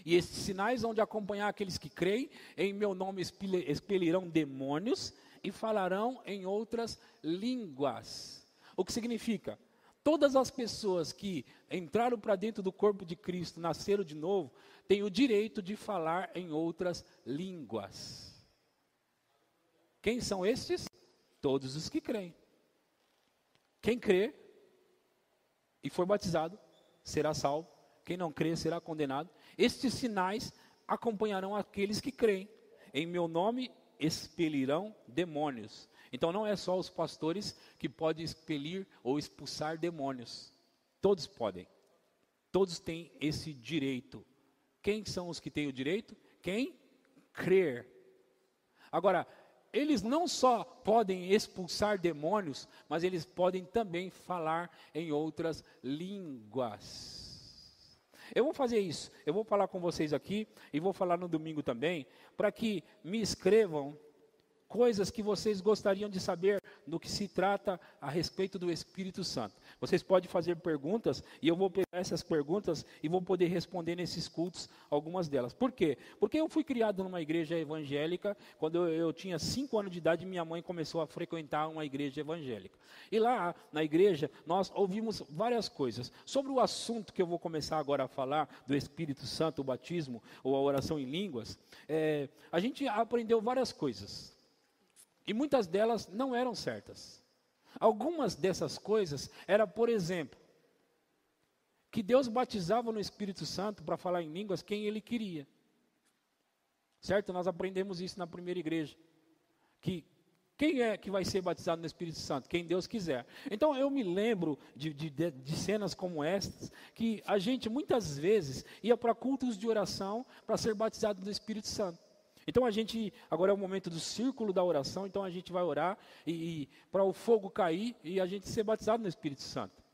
E esses sinais vão de acompanhar aqueles que creem, em meu nome expelirão demônios e falarão em outras línguas. O que significa? Todas as pessoas que entraram para dentro do corpo de Cristo, nasceram de novo, têm o direito de falar em outras línguas. Quem são estes? Todos os que creem. Quem crê e for batizado, será salvo. Quem não crê, será condenado. Estes sinais acompanharão aqueles que creem. Em meu nome expelirão demônios. Então não é só os pastores que podem expelir ou expulsar demônios. Todos podem. Todos têm esse direito. Quem são os que têm o direito? Quem crer. Agora, eles não só podem expulsar demônios, mas eles podem também falar em outras línguas. Eu vou fazer isso. Eu vou falar com vocês aqui e vou falar no domingo também, para que me escrevam coisas que vocês gostariam de saber no que se trata a respeito do Espírito Santo. Vocês podem fazer perguntas e eu vou pegar essas perguntas e vou poder responder nesses cultos algumas delas. Por quê? Porque eu fui criado numa igreja evangélica. Quando eu tinha 5 anos de idade, minha mãe começou a frequentar uma igreja evangélica. E lá na igreja nós ouvimos várias coisas. Sobre o assunto que eu vou começar agora a falar, do Espírito Santo, o batismo ou a oração em línguas, a gente aprendeu várias coisas. E muitas delas não eram certas. Algumas dessas coisas era, por exemplo, que Deus batizava no Espírito Santo para falar em línguas quem Ele queria. Certo? Nós aprendemos isso na primeira igreja. Que quem é que vai ser batizado no Espírito Santo? Quem Deus quiser. Então eu me lembro de cenas como estas, que a gente muitas vezes ia para cultos de oração para ser batizado no Espírito Santo. Então agora é o momento do círculo da oração, então a gente vai orar e para o fogo cair e a gente ser batizado no Espírito Santo.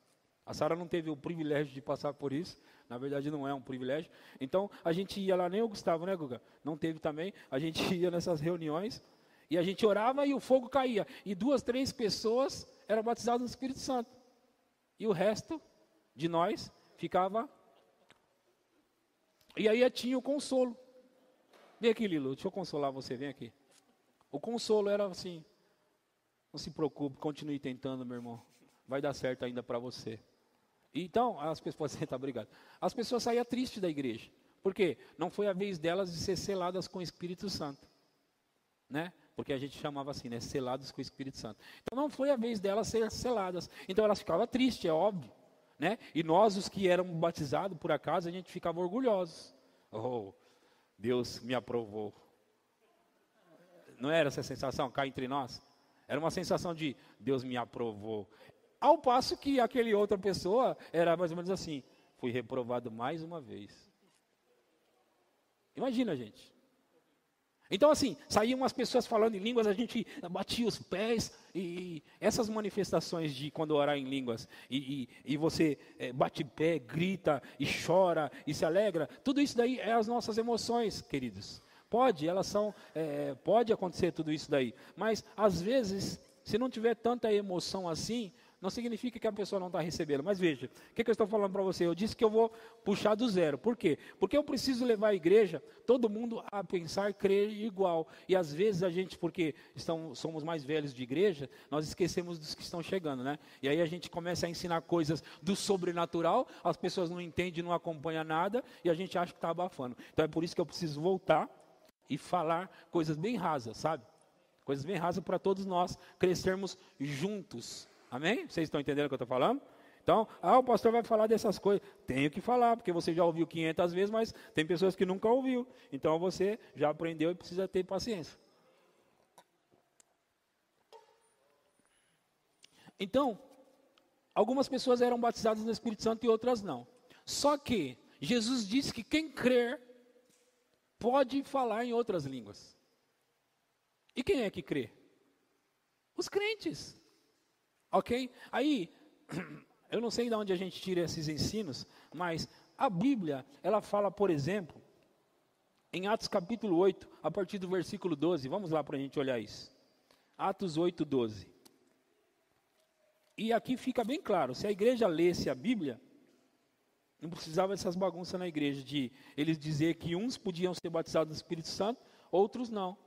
A Sara não teve o privilégio de passar por isso. Na verdade, não é um privilégio. Então, a gente ia lá, nem o Gustavo, né, Guga? Não teve também. A gente ia nessas reuniões e a gente orava e o fogo caía. E 2, 3 pessoas eram batizadas no Espírito Santo. E o resto de nós ficava... E aí tinha o consolo. Vem aqui, Lilo, deixa eu consolar você, vem aqui. O consolo era assim: não se preocupe, continue tentando, meu irmão. Vai dar certo ainda para você. Então, as pessoas, tá, obrigado. As pessoas saíam tristes da igreja. Por quê? Não foi a vez delas de ser seladas com o Espírito Santo. Né? Porque a gente chamava assim, né? Selados com o Espírito Santo. Então, não foi a vez delas ser seladas. Então, elas ficavam tristes, é óbvio. Né? E nós, os que éramos batizados, por acaso, a gente ficava orgulhosos. Oh, Deus me aprovou. Não era essa sensação cá entre nós? Era uma sensação de Deus me aprovou. Ao passo que aquele outra pessoa era mais ou menos assim: fui reprovado mais uma vez. Imagina, gente. Então assim, saíam as pessoas falando em línguas, a gente batia os pés, e essas manifestações de quando orar em línguas, e você bate pé, grita, e chora, e se alegra, tudo isso daí é as nossas emoções, queridos. Pode acontecer tudo isso daí, mas às vezes, se não tiver tanta emoção assim, não significa que a pessoa não está recebendo. Mas veja, o que eu estou falando para você? Eu disse que eu vou puxar do zero. Por quê? Porque eu preciso levar a igreja, todo mundo a pensar, crer igual. E às vezes a gente, porque somos mais velhos de igreja, nós esquecemos dos que estão chegando, né? E aí a gente começa a ensinar coisas do sobrenatural, as pessoas não entendem, não acompanham nada, e a gente acha que está abafando. Então é por isso que eu preciso voltar e falar coisas bem rasas, sabe? Coisas bem rasas para todos nós crescermos juntos. Amém? Vocês estão entendendo o que eu estou falando? Então, o pastor vai falar dessas coisas. Tenho que falar, porque você já ouviu 500 vezes, mas tem pessoas que nunca ouviu. Então, você já aprendeu e precisa ter paciência. Então, algumas pessoas eram batizadas no Espírito Santo e outras não. Só que Jesus disse que quem crer pode falar em outras línguas. E quem é que crê? Os crentes. Ok? Aí, eu não sei de onde a gente tira esses ensinos, mas a Bíblia, ela fala, por exemplo, em Atos capítulo 8, a partir do versículo 12, vamos lá para a gente olhar isso. Atos 8, 12. E aqui fica bem claro, se a igreja lesse a Bíblia, não precisava dessas bagunças na igreja, de eles dizer que uns podiam ser batizados no Espírito Santo, outros não.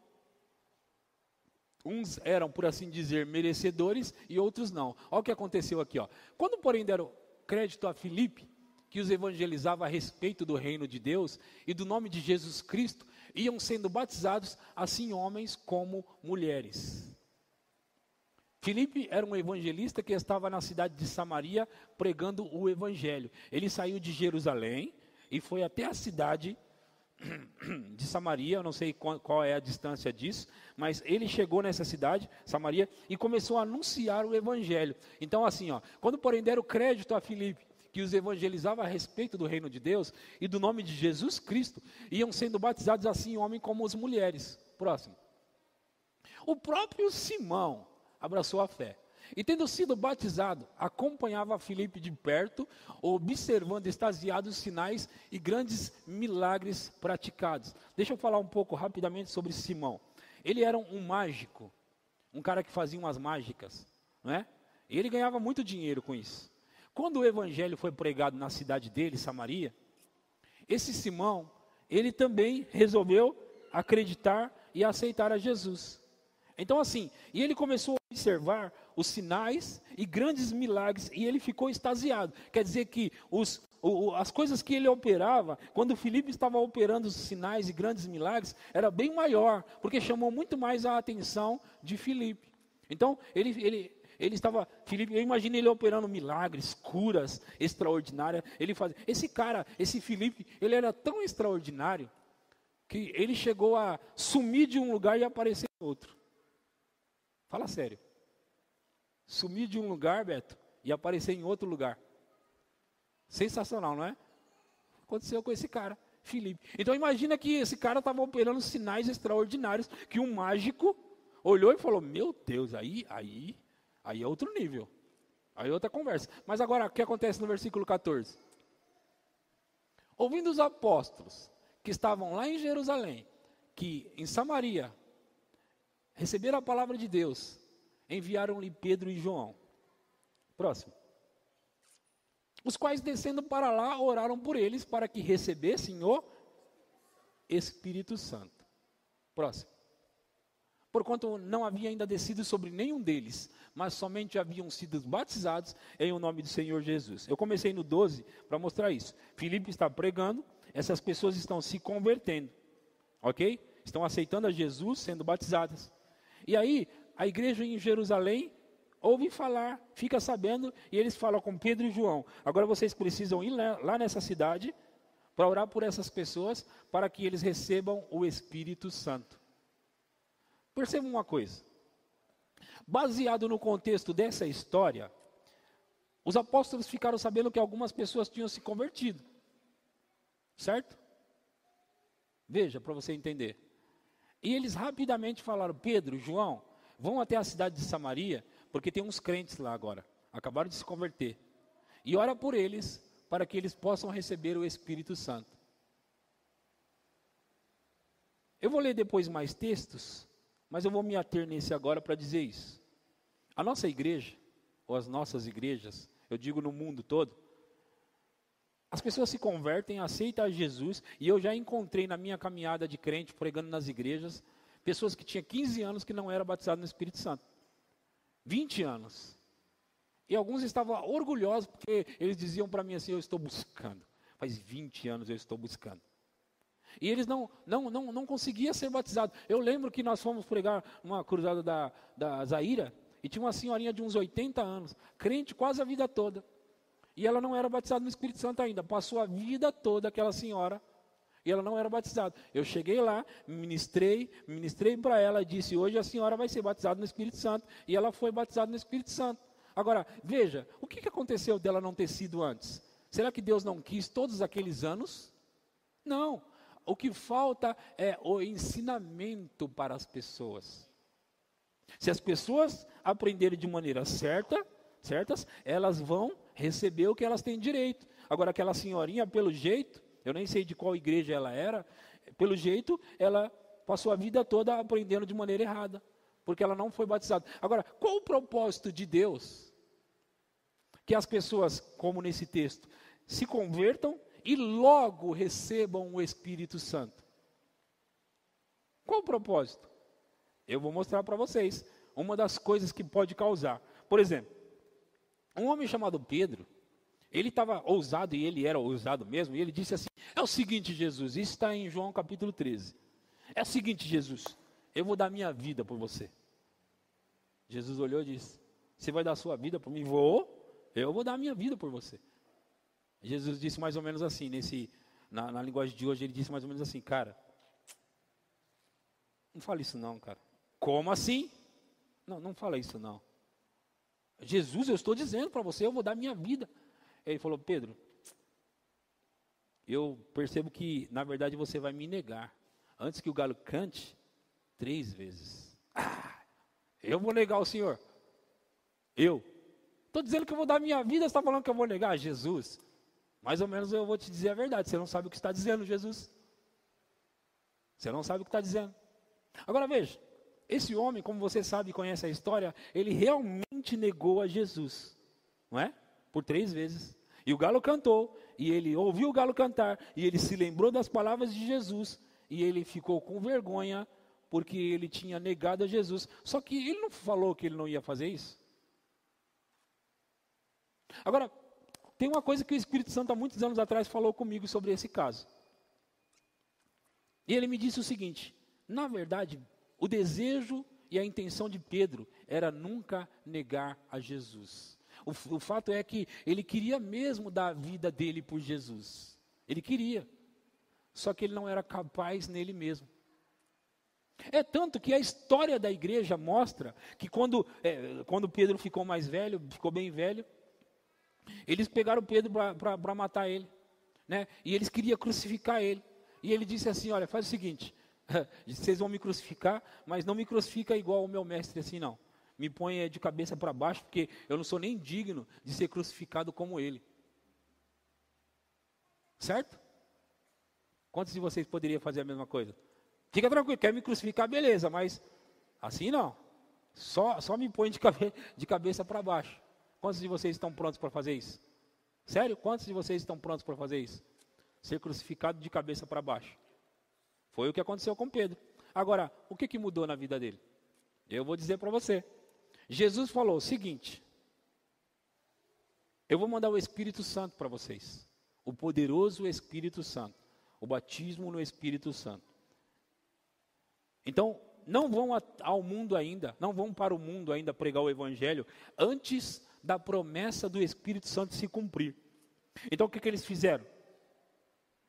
Uns eram, por assim dizer, merecedores e outros não. Olha o que aconteceu aqui. Ó. Quando, porém, deram crédito a Filipe, que os evangelizava a respeito do reino de Deus e do nome de Jesus Cristo, iam sendo batizados, assim homens como mulheres. Filipe era um evangelista que estava na cidade de Samaria pregando o evangelho. Ele saiu de Jerusalém e foi até a cidade de Samaria, eu não sei qual é a distância disso, mas ele chegou nessa cidade, Samaria, e começou a anunciar o evangelho. Então assim, quando porém deram crédito a Filipe, que os evangelizava a respeito do reino de Deus e do nome de Jesus Cristo, iam sendo batizados assim homens como as mulheres. Próximo. O próprio Simão abraçou a fé. E tendo sido batizado, acompanhava Filipe de perto, observando extasiados sinais e grandes milagres praticados. Deixa eu falar um pouco rapidamente sobre Simão. Ele era um mágico, um cara que fazia umas mágicas, não é? E ele ganhava muito dinheiro com isso. Quando o evangelho foi pregado na cidade dele, Samaria, esse Simão, ele também resolveu acreditar e aceitar a Jesus. Então assim, e ele começou a observar os sinais e grandes milagres, e ele ficou extasiado. Quer dizer que as coisas que ele operava, quando Filipe estava operando os sinais e grandes milagres, era bem maior, porque chamou muito mais a atenção de Filipe. Então, Filipe, eu imagino ele operando milagres, curas extraordinárias. Esse Filipe, ele era tão extraordinário, que ele chegou a sumir de um lugar e aparecer em outro. Fala sério. Sumir de um lugar, Beto, e aparecer em outro lugar. Sensacional, não é? Aconteceu com esse cara, Filipe. Então imagina que esse cara estava operando sinais extraordinários, que um mágico olhou e falou, meu Deus, aí é outro nível. Aí outra conversa. Mas agora, o que acontece no versículo 14? Ouvindo os apóstolos que estavam lá em Jerusalém, que em Samaria receberam a palavra de Deus, enviaram-lhe Pedro e João. Próximo. Os quais, descendo para lá, oraram por eles para que recebessem o Espírito Santo. Próximo. Porquanto não havia ainda descido sobre nenhum deles, mas somente haviam sido batizados em o nome do Senhor Jesus. Eu comecei no 12 para mostrar isso. Filipe está pregando, essas pessoas estão se convertendo, ok? Estão aceitando a Jesus, sendo batizadas. E aí, a igreja em Jerusalém ouve falar, fica sabendo, e eles falam com Pedro e João. Agora vocês precisam ir lá nessa cidade para orar por essas pessoas, para que eles recebam o Espírito Santo. Perceba uma coisa. Baseado no contexto dessa história, os apóstolos ficaram sabendo que algumas pessoas tinham se convertido. Certo? Veja, para você entender. E eles rapidamente falaram: Pedro, João, vão até a cidade de Samaria, porque tem uns crentes lá agora, acabaram de se converter. E ora por eles, para que eles possam receber o Espírito Santo. Eu vou ler depois mais textos, mas eu vou me ater nesse agora para dizer isso. A nossa igreja, ou as nossas igrejas, eu digo no mundo todo, as pessoas se convertem, aceitam a Jesus, e eu já encontrei na minha caminhada de crente, pregando nas igrejas, pessoas que tinham 15 anos que não eram batizadas no Espírito Santo. 20 anos. E alguns estavam orgulhosos, porque eles diziam para mim assim: eu estou buscando. Faz 20 anos eu estou buscando. E eles não conseguiam ser batizados. Eu lembro que nós fomos pregar uma cruzada da Zaira, e tinha uma senhorinha de uns 80 anos, crente quase a vida toda. E ela não era batizada no Espírito Santo ainda. Passou a vida toda aquela senhora, e ela não era batizada. Eu cheguei lá, ministrei para ela, e disse: hoje a senhora vai ser batizada no Espírito Santo. E ela foi batizada no Espírito Santo. Agora, veja, o que aconteceu dela não ter sido antes? Será que Deus não quis todos aqueles anos? Não. O que falta é o ensinamento para as pessoas. Se as pessoas aprenderem de maneira certas, elas vão receber o que elas têm direito. Agora, aquela senhorinha, pelo jeito, eu nem sei de qual igreja ela era, pelo jeito, ela passou a vida toda aprendendo de maneira errada, porque ela não foi batizada. Agora, qual o propósito de Deus? Que as pessoas, como nesse texto, se convertam e logo recebam o Espírito Santo. Qual o propósito? Eu vou mostrar para vocês uma das coisas que pode causar. Por exemplo, um homem chamado Pedro, ele estava ousado, e ele era ousado mesmo, e ele disse assim: é o seguinte, Jesus, isso está em João capítulo 13. É o seguinte, Jesus, eu vou dar minha vida por você. Jesus olhou e disse: você vai dar a sua vida por mim? Eu vou dar minha vida por você. Jesus disse mais ou menos assim, na linguagem de hoje, ele disse mais ou menos assim: cara, não fala isso não, cara. Como assim? Não fala isso não. Jesus, eu estou dizendo para você, eu vou dar minha vida. Ele falou: Pedro, eu percebo que na verdade você vai me negar. Antes que o galo cante 3 vezes. Eu vou negar o Senhor. Eu estou dizendo que eu vou dar minha vida, você está falando que eu vou negar? Jesus, mais ou menos eu vou te dizer a verdade. Você não sabe o que está dizendo, Jesus. Você não sabe o que está dizendo. Agora veja, esse homem, como você sabe e conhece a história, ele realmente negou a Jesus, não é? Por 3 vezes. E o galo cantou, e ele ouviu o galo cantar, e ele se lembrou das palavras de Jesus, e ele ficou com vergonha, porque ele tinha negado a Jesus. Só que ele não falou que ele não ia fazer isso. Agora, tem uma coisa que o Espírito Santo há muitos anos atrás falou comigo sobre esse caso. E ele me disse o seguinte: na verdade, o desejo e a intenção de Pedro era nunca negar a Jesus. O fato é que ele queria mesmo dar a vida dele por Jesus. Ele queria. Só que ele não era capaz nele mesmo. É tanto que a história da igreja mostra que quando Pedro ficou mais velho, ficou bem velho, eles pegaram Pedro para matar ele, né? E eles queriam crucificar ele. E ele disse assim: olha, faz o seguinte, vocês vão me crucificar, mas não me crucifica igual o meu mestre assim não. me põe de cabeça para baixo, porque eu não sou nem digno de ser crucificado como ele. Certo? Quantos de vocês poderiam fazer a mesma coisa? Fica tranquilo, quer me crucificar, beleza, mas assim não. Só me põe de cabeça para baixo. Quantos de vocês estão prontos para fazer isso? Sério? Quantos de vocês estão prontos para fazer isso? Ser crucificado de cabeça para baixo. Foi o que aconteceu com Pedro. Agora, o que mudou na vida dele? Eu vou dizer para você. Jesus falou o seguinte: eu vou mandar o Espírito Santo para vocês. O poderoso Espírito Santo. O batismo no Espírito Santo. Então, não vão ao mundo ainda, não vão para o mundo ainda pregar o Evangelho antes da promessa do Espírito Santo se cumprir. Então, o que eles fizeram?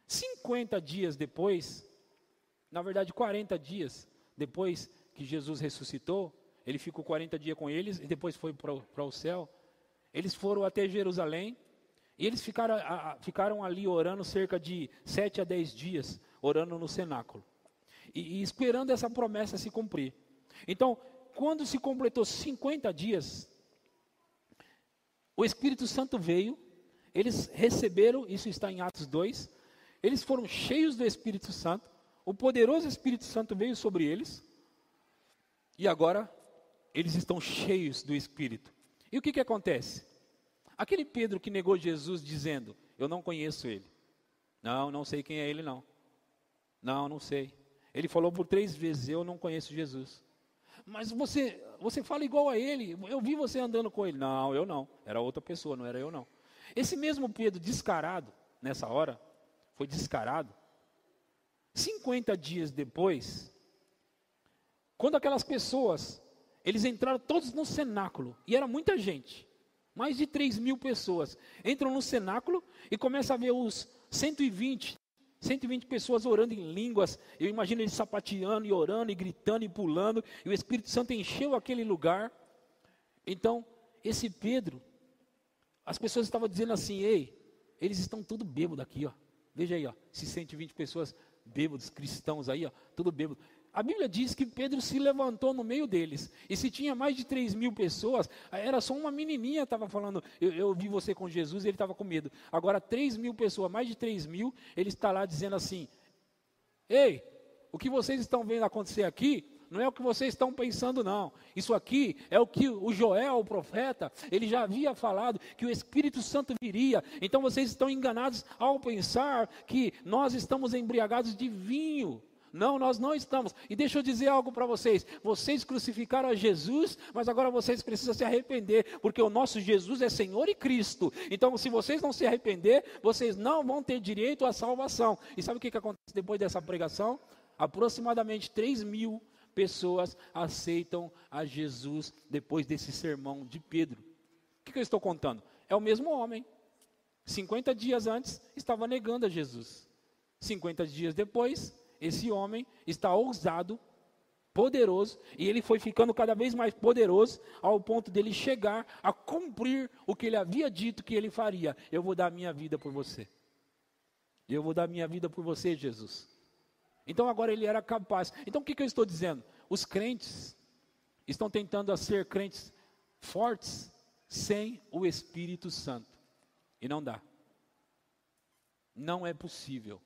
50 dias depois, na verdade 40 dias depois que Jesus ressuscitou, ele ficou 40 dias com eles e depois foi para o céu. Eles foram até Jerusalém e eles ficaram ali orando cerca de 7 a 10 dias, orando no cenáculo. E esperando essa promessa se cumprir. Então, quando se completou 50 dias, o Espírito Santo veio, eles receberam, isso está em Atos 2, eles foram cheios do Espírito Santo, o poderoso Espírito Santo veio sobre eles, e agora eles estão cheios do Espírito. E o que acontece? Aquele Pedro que negou Jesus dizendo, eu não conheço ele. Não sei quem é ele não. Não sei. Ele falou por 3 vezes, eu não conheço Jesus. Mas você fala igual a ele, eu vi você andando com ele. Não, eu não, era outra pessoa, não era eu não. Esse mesmo Pedro descarado, nessa hora, foi descarado. 50 dias depois, quando aquelas pessoas, eles entraram todos no cenáculo, e era muita gente, mais de 3.000 pessoas, entram no cenáculo e começam a ver os 120 pessoas orando em línguas. Eu imagino eles sapateando e orando e gritando e pulando, e o Espírito Santo encheu aquele lugar. Então, esse Pedro, as pessoas estavam dizendo assim, ei, eles estão tudo bêbados aqui, ó. Veja aí, ó, esses 120 pessoas bêbados, cristãos aí, ó, tudo bêbado. A Bíblia diz que Pedro se levantou no meio deles, e se tinha mais de 3.000 pessoas, era só uma menininha estava falando, eu vi você com Jesus, e ele estava com medo. Agora 3.000 pessoas, mais de 3.000, ele está lá dizendo assim, ei, o que vocês estão vendo acontecer aqui, não é o que vocês estão pensando não, isso aqui é o que o Joel, o profeta, ele já havia falado, que o Espírito Santo viria, então vocês estão enganados ao pensar que nós estamos embriagados de vinho. Não, nós não estamos. E deixa eu dizer algo para vocês. Vocês crucificaram a Jesus, mas agora vocês precisam se arrepender, porque o nosso Jesus é Senhor e Cristo. Então, se vocês não se arrepender, vocês não vão ter direito à salvação. E sabe o que acontece depois dessa pregação? Aproximadamente 3.000 pessoas aceitam a Jesus depois desse sermão de Pedro. O que eu estou contando? É o mesmo homem. 50 dias antes, estava negando a Jesus. 50 dias depois, esse homem está ousado, poderoso, e ele foi ficando cada vez mais poderoso, ao ponto dele chegar a cumprir o que ele havia dito que ele faria. Eu vou dar a minha vida por você. Eu vou dar a minha vida por você, Jesus. Então agora ele era capaz. Então o que eu estou dizendo? Os crentes estão tentando ser crentes fortes sem o Espírito Santo. E não dá. Não é possível.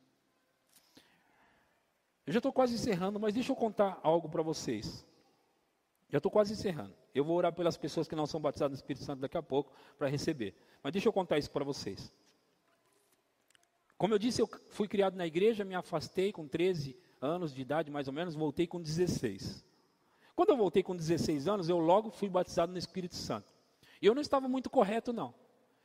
Eu já estou quase encerrando, mas deixa eu contar algo para vocês. Já estou quase encerrando. Eu vou orar pelas pessoas que não são batizadas no Espírito Santo daqui a pouco para receber. Mas deixa eu contar isso para vocês. Como eu disse, eu fui criado na igreja, me afastei com 13 anos de idade, mais ou menos, voltei com 16. Quando eu voltei com 16 anos, eu logo fui batizado no Espírito Santo. E eu não estava muito correto, não.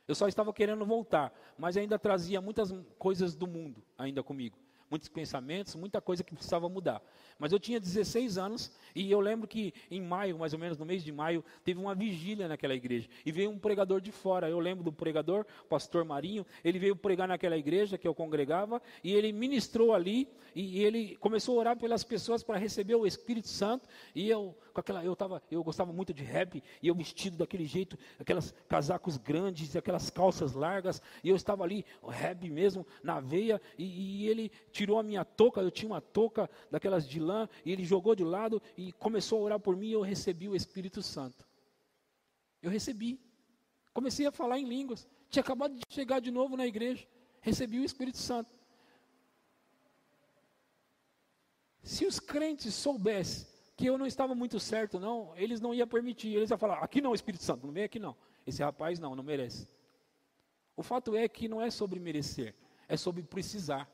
Eu só estava querendo voltar, mas ainda trazia muitas coisas do mundo ainda comigo. Muitos pensamentos, muita coisa que precisava mudar. Mas eu tinha 16 anos e eu lembro que em maio, mais ou menos no mês de maio, teve uma vigília naquela igreja. E veio um pregador de fora. Eu lembro do pregador, pastor Marinho, ele veio pregar naquela igreja que eu congregava e ele ministrou ali e ele começou a orar pelas pessoas para receber o Espírito Santo. E eu gostava muito de rap e eu vestido daquele jeito, aquelas casacos grandes, aquelas calças largas, e eu estava ali, o rap mesmo, na veia, e ele tirou a minha touca, eu tinha uma touca daquelas de lã, e ele jogou de lado e começou a orar por mim e eu recebi o Espírito Santo. Eu recebi. Comecei a falar em línguas. Tinha acabado de chegar de novo na igreja. Recebi o Espírito Santo. Se os crentes soubessem que eu não estava muito certo, não, eles não iam permitir. Eles iam falar, aqui não, Espírito Santo, não vem aqui não. Esse rapaz não merece. O fato é que não é sobre merecer, é sobre precisar.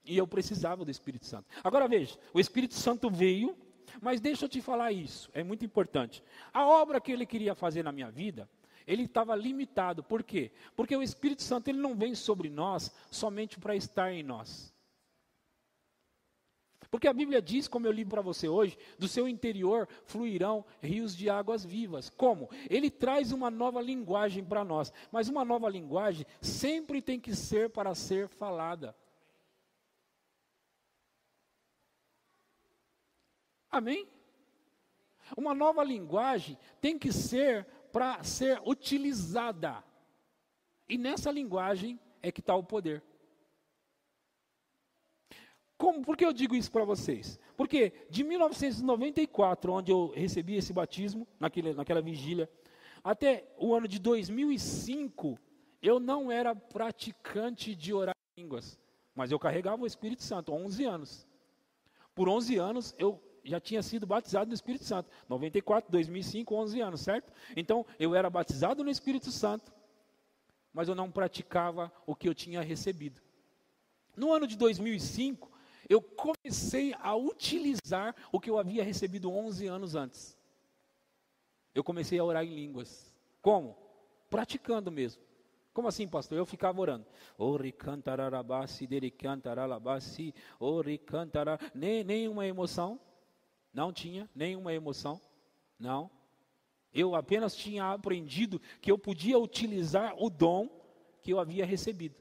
E eu precisava do Espírito Santo. Agora veja, o Espírito Santo veio, mas deixa eu te falar isso, é muito importante. A obra que ele queria fazer na minha vida, ele estava limitado. Por quê? Porque o Espírito Santo ele não vem sobre nós somente para estar em nós. Porque a Bíblia diz, como eu li para você hoje, do seu interior fluirão rios de águas vivas. Como? Ele traz uma nova linguagem para nós. Mas uma nova linguagem sempre tem que ser para ser falada. Amém? Uma nova linguagem tem que ser para ser utilizada. E nessa linguagem é que está o poder. Como? Por que eu digo isso para vocês? Porque de 1994, onde eu recebi esse batismo, naquela vigília, até o ano de 2005, eu não era praticante de orar em línguas, mas eu carregava o Espírito Santo, 11 anos. Por 11 anos, eu já tinha sido batizado no Espírito Santo. 94, 2005, 11 anos, certo? Então, eu era batizado no Espírito Santo, mas eu não praticava o que eu tinha recebido. No ano de 2005, eu comecei a utilizar o que eu havia recebido 11 anos antes. Eu comecei a orar em línguas. Como? Praticando mesmo. Como assim, pastor? Eu ficava orando. Nenhuma emoção. Não tinha nenhuma emoção. Não. Eu apenas tinha aprendido que eu podia utilizar o dom que eu havia recebido.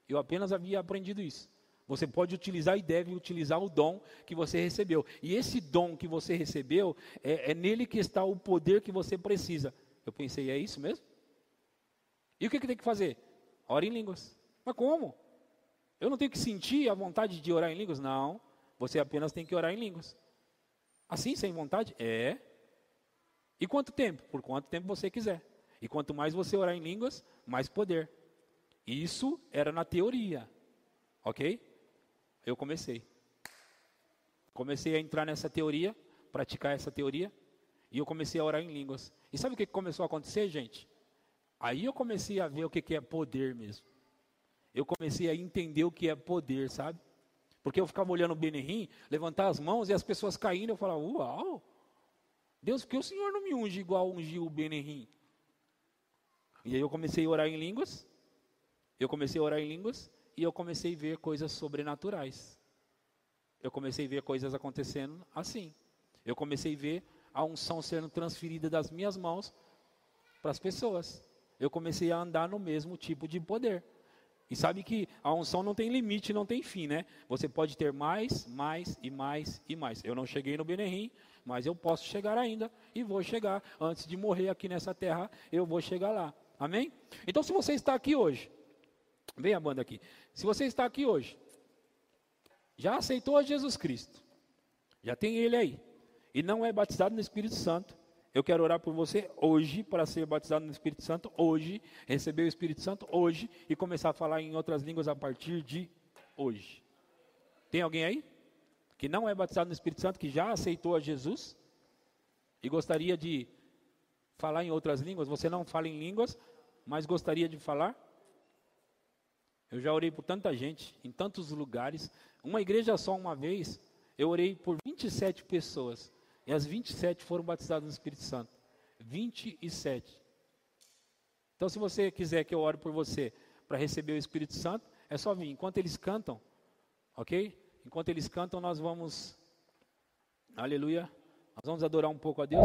Eu apenas havia aprendido isso. Você pode utilizar e deve utilizar o dom que você recebeu. E esse dom que você recebeu, é nele que está o poder que você precisa. Eu pensei, é isso mesmo? E o que tem que fazer? Ora em línguas. Mas como? Eu não tenho que sentir a vontade de orar em línguas? Não. Você apenas tem que orar em línguas. Assim, sem vontade? É. E quanto tempo? Por quanto tempo você quiser. E quanto mais você orar em línguas, mais poder. Isso era na teoria. Ok? Eu comecei a entrar nessa teoria, praticar essa teoria, e eu comecei a orar em línguas. E sabe o que começou a acontecer, gente? Aí eu comecei a ver o que é poder mesmo. Eu comecei a entender o que é poder, sabe? Porque eu ficava olhando o Benihim, levantar as mãos e as pessoas caindo, eu falava, uau! Deus, por que o Senhor não me unge igual ungiu o Benihim? E aí eu comecei a orar em línguas, e eu comecei a ver coisas sobrenaturais. Eu comecei a ver coisas acontecendo assim. Eu comecei a ver a unção sendo transferida das minhas mãos para as pessoas. Eu comecei a andar no mesmo tipo de poder. E sabe que a unção não tem limite, não tem fim, né? Você pode ter mais, mais e mais e mais. Eu não cheguei no Benihim, mas eu posso chegar ainda e vou chegar. Antes de morrer aqui nessa terra, eu vou chegar lá. Amém? Então, se você está aqui hoje, vem a banda aqui. Se você está aqui hoje, já aceitou a Jesus Cristo, já tem Ele aí, e não é batizado no Espírito Santo, eu quero orar por você hoje, para ser batizado no Espírito Santo hoje, receber o Espírito Santo hoje, e começar a falar em outras línguas a partir de hoje. Tem alguém aí, que não é batizado no Espírito Santo, que já aceitou a Jesus, e gostaria de falar em outras línguas? Você não fala em línguas, mas gostaria de falar? Eu já orei por tanta gente, em tantos lugares. Uma igreja só, uma vez, eu orei por 27 pessoas. E as 27 foram batizadas no Espírito Santo. 27. Então, se você quiser que eu ore por você para receber o Espírito Santo, é só vir. Enquanto eles cantam, ok? Enquanto eles cantam, nós vamos, aleluia, nós vamos adorar um pouco a Deus.